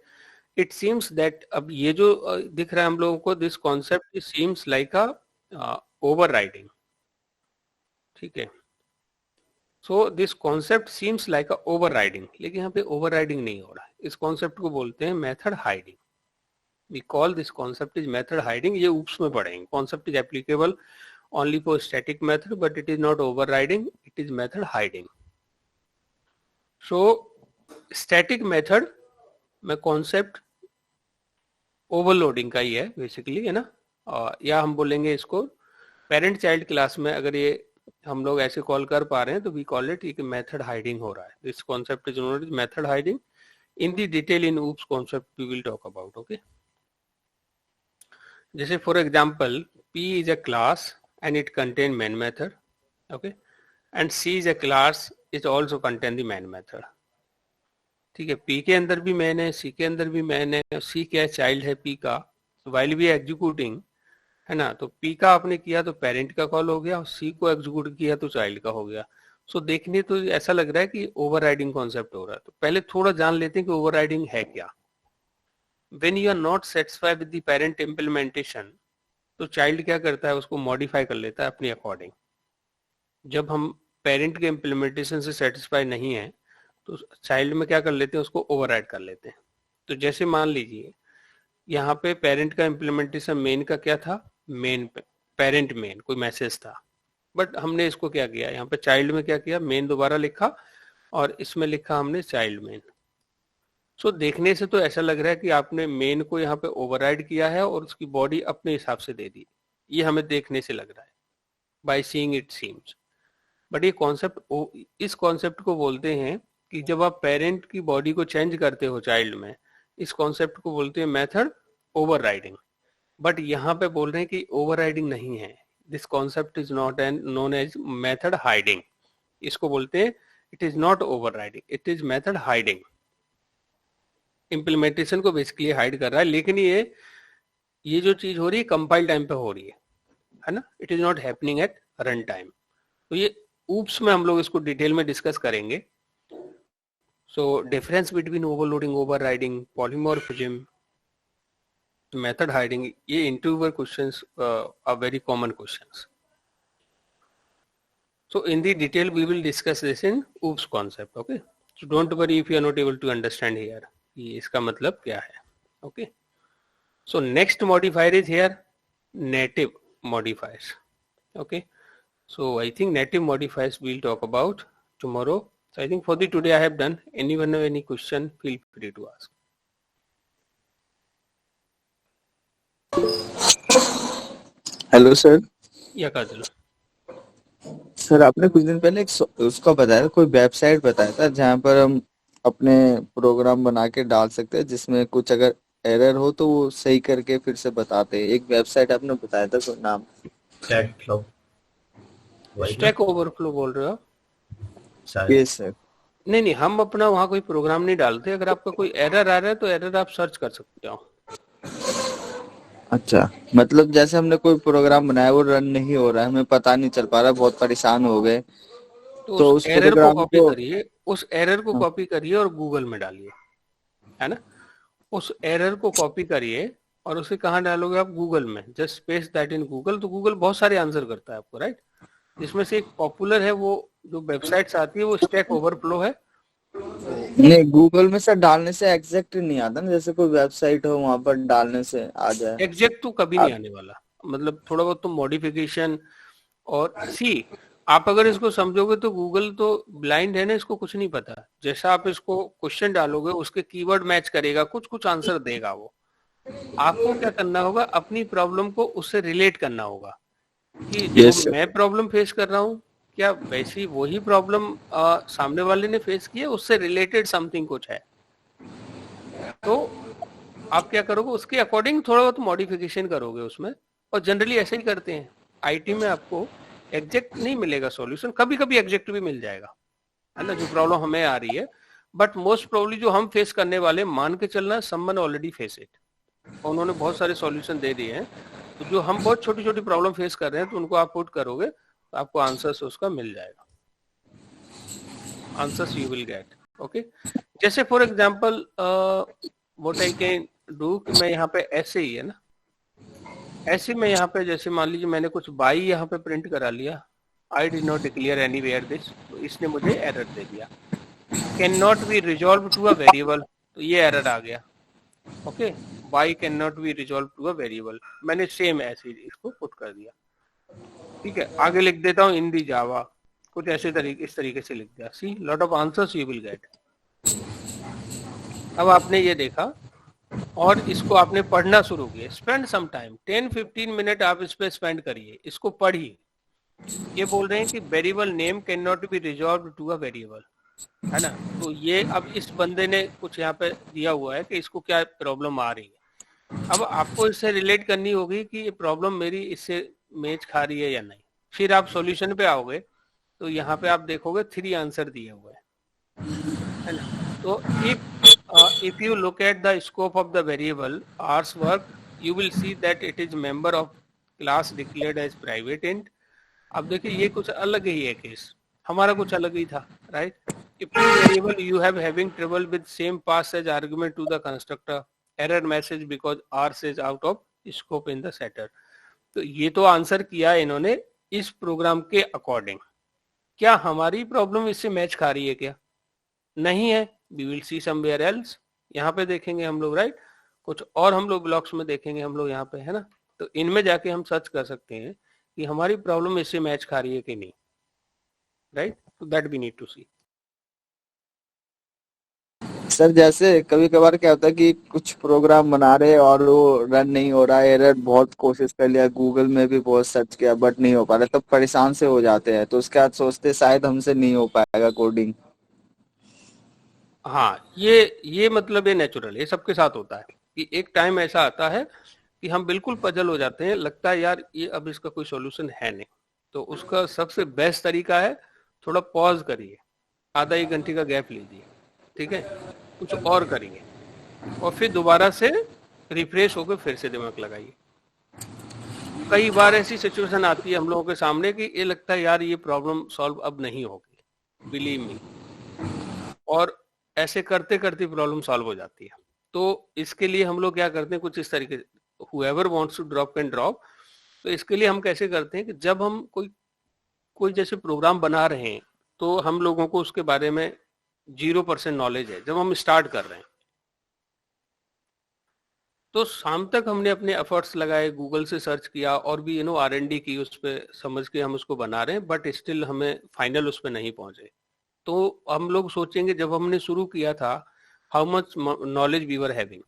It seems that अब ये जो दिख रहा है हम लोगों को, this concept seems like a overriding, ठीक है। So this concept seems like a overriding, लेकिन यहाँ पे overriding नहीं हो रहा है, इस concept को बोलते हैं method hiding. We call this concept is method hiding. ये oops में पढ़ेंगे। Concept is applicable only for static method, but it is not overriding, it is method hiding. So static method में concept overloading का ही है basically, है ना। या हम बोलेंगे इसको parent child class में, अगर ये हम लोग ऐसे कॉल कर पा रहे हैं, तो वी कॉल इट एक मेथड हाइडिंग हो रहा है. This concept is known as method hiding. In the detail in OOPs concept we will talk about. Okay, जैसे for example P is a class and it contain main method. Okay, and C is a class, it also contain the main method. ठीक है, P के अंदर भी main है, C के अंदर भी main है, C क्या है, चाइल्ड है P का. while we executing है ना, तो P का आपने किया तो पेरेंट का कॉल हो गया, और C को एग्जीक्यूट किया तो चाइल्ड का हो गया. सो देखने तो ऐसा लग रहा है कि ओवरराइडिंग कॉन्सेप्ट हो रहा है. तो पहले थोड़ा जान लेते हैं कि ओवरराइडिंग है क्या. When you are not satisfied with the parent implementation, तो चाइल्ड क्या करता है, उसको मॉडिफाई कर लेता है अपने अकॉर्डिंग. जब हम पेरेंट के इम्प्लीमेंटेशन से सेटिस्फाई नहीं है तो चाइल्ड में क्या कर लेते हैं, उसको ओवरराइड कर लेते हैं. तो जैसे मान लीजिए यहाँ पे पेरेंट का इम्प्लीमेंटेशन मेन का क्या था, मेन पेरेंट मेन कोई मैसेज था, बट हमने इसको क्या किया, यहाँ पे चाइल्ड में क्या किया, मेन दोबारा लिखा और इसमें लिखा हमने चाइल्ड मेन. सो देखने से तो ऐसा लग रहा है कि आपने मेन को यहाँ पे ओवरराइड किया है और उसकी बॉडी अपने हिसाब से दे दी. ये हमें देखने से लग रहा है, by seeing it seems. But ये कॉन्सेप्ट, इस कॉन्सेप्ट को बोलते हैं कि जब आप पेरेंट की बॉडी को चेंज करते हो चाइल्ड में, इस कॉन्सेप्ट को बोलते हैं मेथड ओवरराइडिंग. बट यहाँ पे बोल रहे हैं कि ओवरराइडिंग नहीं है. This concept is not known as method hiding. इसको बोलते हैं it is not overriding, it is method hiding. Implementation को बेसिकली हाइड कर रहा है, लेकिन ये जो चीज हो रही है कंपाइल टाइम पे हो रही है ना. It is not happening at run time. तो ये ऊप्स में हम लोग इसको डिटेल में डिस्कस करेंगे. So difference between overloading, overriding, polymorphism, method hiding, ये interviewer questions are very common questions. So in the detail we will discuss this in OOPS concept. Okay, so don't worry if you are not able to understand here. ये इसका मतलब क्या है. Okay, so next modifier is here native modifiers. Okay, so I think native modifiers we'll talk about tomorrow. So I think for the today I have done. Anyone have any question, feel free to ask. Hello sir. या काजल, sir आपने कुछ दिन पहले एक उसका बताया, कोई website बताया था जहाँ पर हम अपने प्रोग्राम बना के डाल सकते हैं, जिसमें कुछ अगर एरर हो तो वो सही करके फिर से बताते हैं. एक वेबसाइट आपने बताया था, कोई नाम? स्टैक ओवरफ्लो बोल रहे हो? Yes sir. नहीं, हम अपना वहाँ कोई प्रोग्राम नहीं डालते. अगर आपका कोई एरर आ रहा है तो एरर आप सर्च कर सकते हो. अच्छा, मतलब जैसे हमने कोई प्रोग्राम बनाया, वो रन नहीं हो रहा है, हमें पता नहीं चल पा रहा, बहुत परेशान हो गए, तो उस एरर को कॉपी करिए, उस एरर को कॉपी करिए और गूगल में डालिए, है ना. उस एरर को कॉपी करिए और उसे कहाँ डालोगे आप, गूगल में. Just paste that in Google. तो गूगल बहुत सारे आंसर करता है आपको, राइट. जिसमें से एक पॉपुलर है, वो जो वेबसाइट्स आती है वो स्टैक ओवरफ्लो है. नहीं, गूगल में सर डालने से एग्जैक्ट नहीं आता ना, जैसे कोई वेबसाइट हो वहां पर डालने से आ जाए. एग्जैक्ट तो कभी नहीं आने वाला, मतलब थोड़ा बहुत तो मॉडिफिकेशन. और सी, आप अगर इसको समझोगे तो गूगल तो ब्लाइंड है ना, इसको कुछ नहीं पता. जैसा आप इसको क्वेश्चन डालोगे उसके कीवर्ड मैच करेगा, कुछ आंसर देगा वो. आपको क्या करना होगा, अपनी प्रॉब्लम को उससे रिलेट करना होगा कि जो मैं प्रॉब्लम फेस कर रहा हूँ, क्या वैसी वही प्रॉब्लम सामने वाले ने फेस की है, उससे रिलेटेड समथिंग कुछ है. तो आप क्या करोगे, उसके अकॉर्डिंग थोड़ा बहुत मॉडिफिकेशन करोगे उसमें. और जनरली ऐसे ही करते हैं. आईटी में आपको एग्जैक्ट नहीं मिलेगा सॉल्यूशन, कभी कभी एग्जैक्ट भी मिल जाएगा, है ना, जो प्रॉब्लम हमें आ रही है. बट मोस्ट प्रोबेबली जो हम फेस करने वाले, मान के चलना समवन ऑलरेडी फेस इट, उन्होंने बहुत सारे सॉल्यूशन दे दिए हैं. तो जो हम बहुत छोटी छोटी प्रॉब्लम फेस कर रहे हैं, तो उनको आप पुट करोगे तो आपको आंसर्स उसका मिल जाएगा. Answers you will get. Okay, जैसे for example what I can do, कि मैं यहाँ पे ऐसे ही है ना, ऐसे में यहाँ पे जैसे मान लीजिए मैंने कुछ बाई यहाँ पे प्रिंट करा लिया, I did not declare anywhere this, तो इसने मुझे एरर दे दिया. Cannot be resolve to a variable, तो ये एरर आ गया. Okay, by cannot be resolve to a variable, मैंने सेम ऐसे इसको पुट कर दिया. ठीक है, आगे लिख देता हूँ इन दी जावा, कुछ ऐसे तरीके, इस तरीके से लिख दिया. See, lot of answers you will get. अब आपने ये देखा और इसको आपने पढ़ना शुरू किया. स्पेंड सम टाइम, 10-15 मिनट आप इस पे स्पेंड करिए, इसको पढ़िए. ये बोल रहे हैं कि variable name cannot be resolve to a variable, है ना। तो ये अब इस बंदे ने कुछ यहाँ पे दिया हुआ है कि इसको क्या प्रॉब्लम आ रही है। अब आपको इससे रिलेट करनी होगी कि ये प्रॉब्लम मेरी इससे मैच खा रही है या नहीं। फिर आप सॉल्यूशन पे आओगे तो यहाँ पे आप देखोगे 3 आंसर दिए हुए है ना। तो if you look at the scope of the variable hours work, you will see that it is member of class declared as private int. अब देखिए ये कुछ अलग ही है केस, हमारा कुछ अलग ही था, right? If in variable you have having trouble with same pass as argument to the constructor, error message because hours is out of scope in the setter. तो ये तो आंसर किया इन्होंने इस प्रोग्राम के अकॉर्डिंग। क्या हमारी प्रॉब्लम इससे मैच खा रही है क्या? नहीं है। We will see somewhere else, यहाँ पे देखेंगे हम लोग, राइट। कुछ और हम लोग ब्लॉक्स में देखेंगे हम लोग यहाँ पे, है ना। तो इनमें जाके हम सर्च कर सकते हैं कि हमारी प्रॉब्लम इससे मैच खा रही है कि नहीं, राइट। तो that we need to see. Sir जैसे कभी कभार क्या होता है कि कुछ प्रोग्राम बना रहे हैं और वो रन नहीं हो रहा है, एरर बहुत कोशिश कर लिया, गूगल में भी बहुत सर्च किया बट नहीं हो पा रहा, तब परेशान से हो जाते हैं। तो उसके बाद सोचते शायद हमसे नहीं हो पाएगा कोडिंग। हाँ, ये मतलब ये नेचुरल, ये सबके साथ होता है कि एक टाइम ऐसा आता है कि हम बिल्कुल पजल हो जाते हैं, लगता है यार ये अब इसका कोई सॉल्यूशन है नहीं। तो उसका सबसे बेस्ट तरीका है थोड़ा पॉज करिए, आधा 1 घंटे का गैप लीजिए, ठीक है, कुछ और करिए और फिर दोबारा से रिफ्रेश होकर फिर से दिमाग लगाइए। कई बार ऐसी सिचुएशन आती है हम लोगों के सामने कि ये लगता है यार ये प्रॉब्लम सॉल्व अब नहीं होगी, बिलीव मी, और ऐसे करते करते प्रॉब्लम सॉल्व हो जाती है। तो इसके लिए हम लोग क्या करते हैं, कुछ इस तरीके, whoever wants to drop can drop। तो इसके लिए हम कैसे करते हैं कि जब हम कोई जैसे प्रोग्राम बना रहे हैं तो हम लोगों को उसके बारे में 0% नॉलेज है। जब हम स्टार्ट कर रहे हैं तो शाम तक हमने अपने एफर्ट्स लगाए, गूगल से सर्च किया और भी R&D की, उस पर समझ के हम उसको बना रहे हैं, बट स्टिल हमें फाइनल उस पर नहीं पहुंचे। तो हम लोग सोचेंगे जब हमने शुरू किया था how much knowledge we were having,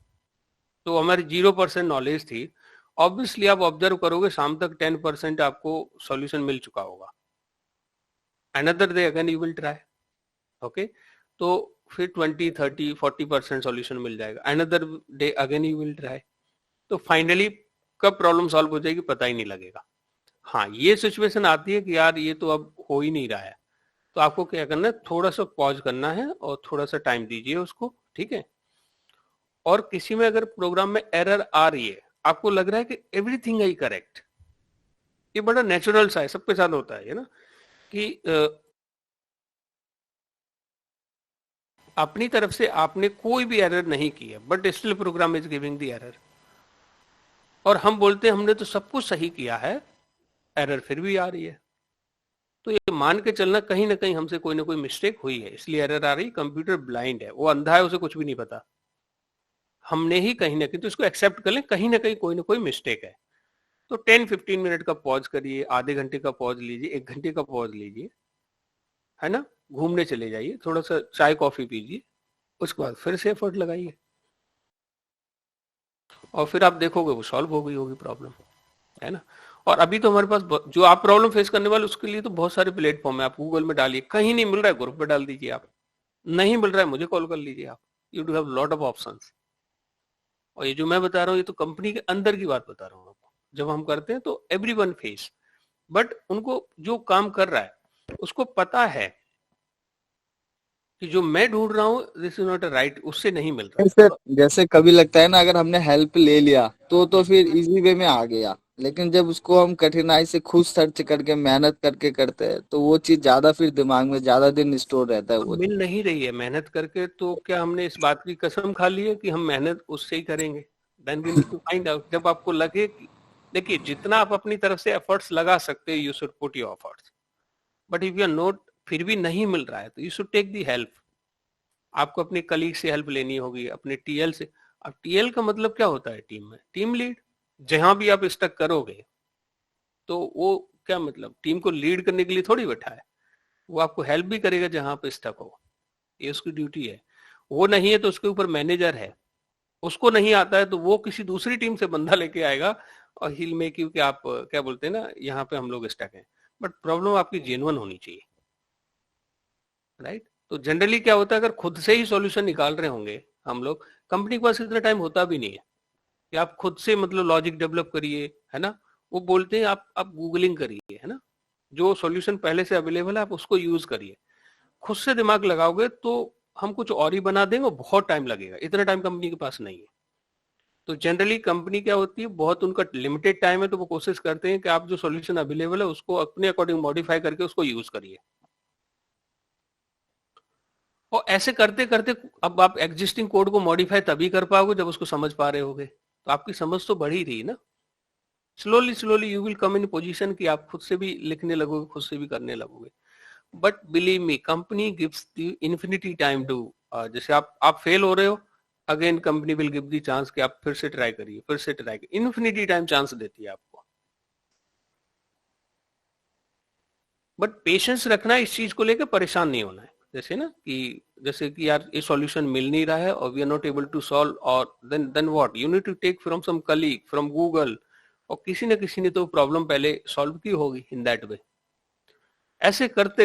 तो हमारी 0% नॉलेज थी। ऑब्वियसली आप ऑब्जर्व करोगे शाम तक 10% आपको सॉल्यूशन मिल चुका होगा। Another day again you will try, okay, तो फिर 20, 30, 40% सॉल्यूशन मिल जाएगा। Another day again you will try. तो फाइनली कब प्रॉब्लम सॉल्व हो जाएगी पता ही नहीं लगेगा। हाँ, ये सिचुएशन आती है कि यार ये तो अब हो ही नहीं रहा है, तो आपको क्या करना है, थोड़ा सा पॉज करना है और थोड़ा सा टाइम दीजिए उसको, ठीक है। और किसी में अगर प्रोग्राम में एरर आ रही है, आपको लग रहा है कि एवरीथिंग है करेक्ट, ये बड़ा नेचुरल सा है, सबके साथ होता है ना, कि अपनी तरफ से आपने कोई भी एरर नहीं की है but still program is giving the error, और हम बोलते हैं हमने तो सब कुछ सही किया है, एरर फिर भी आ रही है। तो ये मान के चलना कहीं ना कहीं हमसे कोई ना कोई मिस्टेक हुई है, इसलिए एरर आ रही। कंप्यूटर ब्लाइंड है, वो अंधा है, उसे कुछ भी नहीं पता, हमने ही कहीं ना कहीं, तो इसको एक्सेप्ट कर लें, कहीं ना कोई मिस्टेक है। तो 10-15 मिनट का पॉज करिए, आधे घंटे का पॉज लीजिए, 1 घंटे का पॉज लीजिए, है ना, घूमने चले जाइए, थोड़ा सा चाय कॉफी पीजिए, उसके बाद फिर से एफर्ट लगाइए और फिर आप देखोगे वो सॉल्व हो गई होगी प्रॉब्लम, है ना। और अभी तो हमारे पास जो आप प्रॉब्लम फेस करने वाले उसके लिए तो बहुत सारे प्लेटफॉर्म है, आप गूगल में डालिए, कहीं नहीं मिल रहा है ग्रुप पे डाल दीजिए, आप नहीं मिल रहा है मुझे कॉल कर लीजिए आप, you do have lot of options. और ये जो मैं बता रहा हूँ ये तो कंपनी के अंदर की बात बता रहा हूँ आपको, जब हम करते हैं तो एवरीवन फेस, बट उनको जो काम कर रहा है उसको पता है कि जो मैं ढूंढ रहा हूँ this is not a right, उससे नहीं मिल रहा। सर जैसे कभी लगता है ना अगर हमने हेल्प ले लिया तो फिर इजी वे में आ गया, लेकिन जब उसको हम कठिनाई से खुद सर्च करके मेहनत करके करते हैं तो वो चीज ज्यादा फिर दिमाग में ज्यादा दिन स्टोर रहता है। वो मिल नहीं रही है मेहनत करके, तो क्या हमने इस बात की कसम खा ली है कि हम मेहनत उससे ही करेंगे? Then we need to find out. जब आपको लगे, देखिए जितना आप अपनी तरफ से एफर्ट्स लगा सकते हैं, you should put your efforts, but if you are not, फिर भी नहीं मिल रहा है तो you should take the help. आपको अपने कलीग से हेल्प लेनी होगी, अपने टीएल से। अब टीएल का मतलब क्या होता है टीम में? Team lead. जहां भी आप स्टक करोगे तो वो क्या मतलब, टीम को लीड करने के लिए थोड़ी बैठा है, वो आपको हेल्प भी करेगा जहां पे स्टक हो, ये उसकी ड्यूटी है। वो नहीं है तो उसके ऊपर मैनेजर है, उसको नहीं आता है तो वो किसी दूसरी टीम से बंदा लेके आएगा और हिल में, क्योंकि आप क्या बोलते हैं ना, यहाँ पे हम लोग स्टक हैं, बट प्रॉब्लम आपकी जेन्युइन होनी चाहिए, राइट? तो जनरली क्या होता है, अगर खुद से ही सॉल्यूशन निकाल रहे होंगे हम लोग, कंपनी के पास इतना टाइम होता भी नहीं है कि आप खुद से मतलब लॉजिक डेवलप करिए, है ना? वो बोलते हैं आप गूगलिंग करिए, है ना? जो सॉल्यूशन पहले से अवेलेबल है आप उसको यूज करिए। खुद से दिमाग लगाओगे तो हम कुछ और ही बना देंगे, बहुत टाइम लगेगा, इतना टाइम कंपनी के पास नहीं है। तो जनरली कंपनी क्या होती है, बहुत उनका लिमिटेड टाइम है, तो वो कोशिश करते हैं कि आप जो सॉल्यूशन अवेलेबल है उसको अपने अकॉर्डिंग मॉडिफाई करके उसको यूज करिए। और ऐसे करते करते अब आप एग्जिस्टिंग कोड को मॉडिफाई तभी कर पाओगे जब उसको समझ पा रहे होगे, तो आपकी समझ तो बढ़ ही रही ना। Slowly slowly you will come in position कि आप खुद से भी लिखने लगोगे, खुद से भी करने लगोगे। But believe me, company gives the infinity time to, जैसे आप फेल हो रहे हो, again company will give the chance कि आप फिर से ट्राई करिए, फिर से ट्राई करिए, इन्फिनिटी टाइम चांस देती है आपको। बट पेशेंस रखना है, इस चीज को लेकर परेशान नहीं होना है। जैसे ना कि जैसे कि यार ये सॉल्यूशन मिल नहीं रहा है और we are not able to solve, और then what, you need to take from some colleague, from Google, और किसी न किसी ने तो प्रॉब्लम पहले सॉल्व की होगी इन दैट वे। ऐसे करते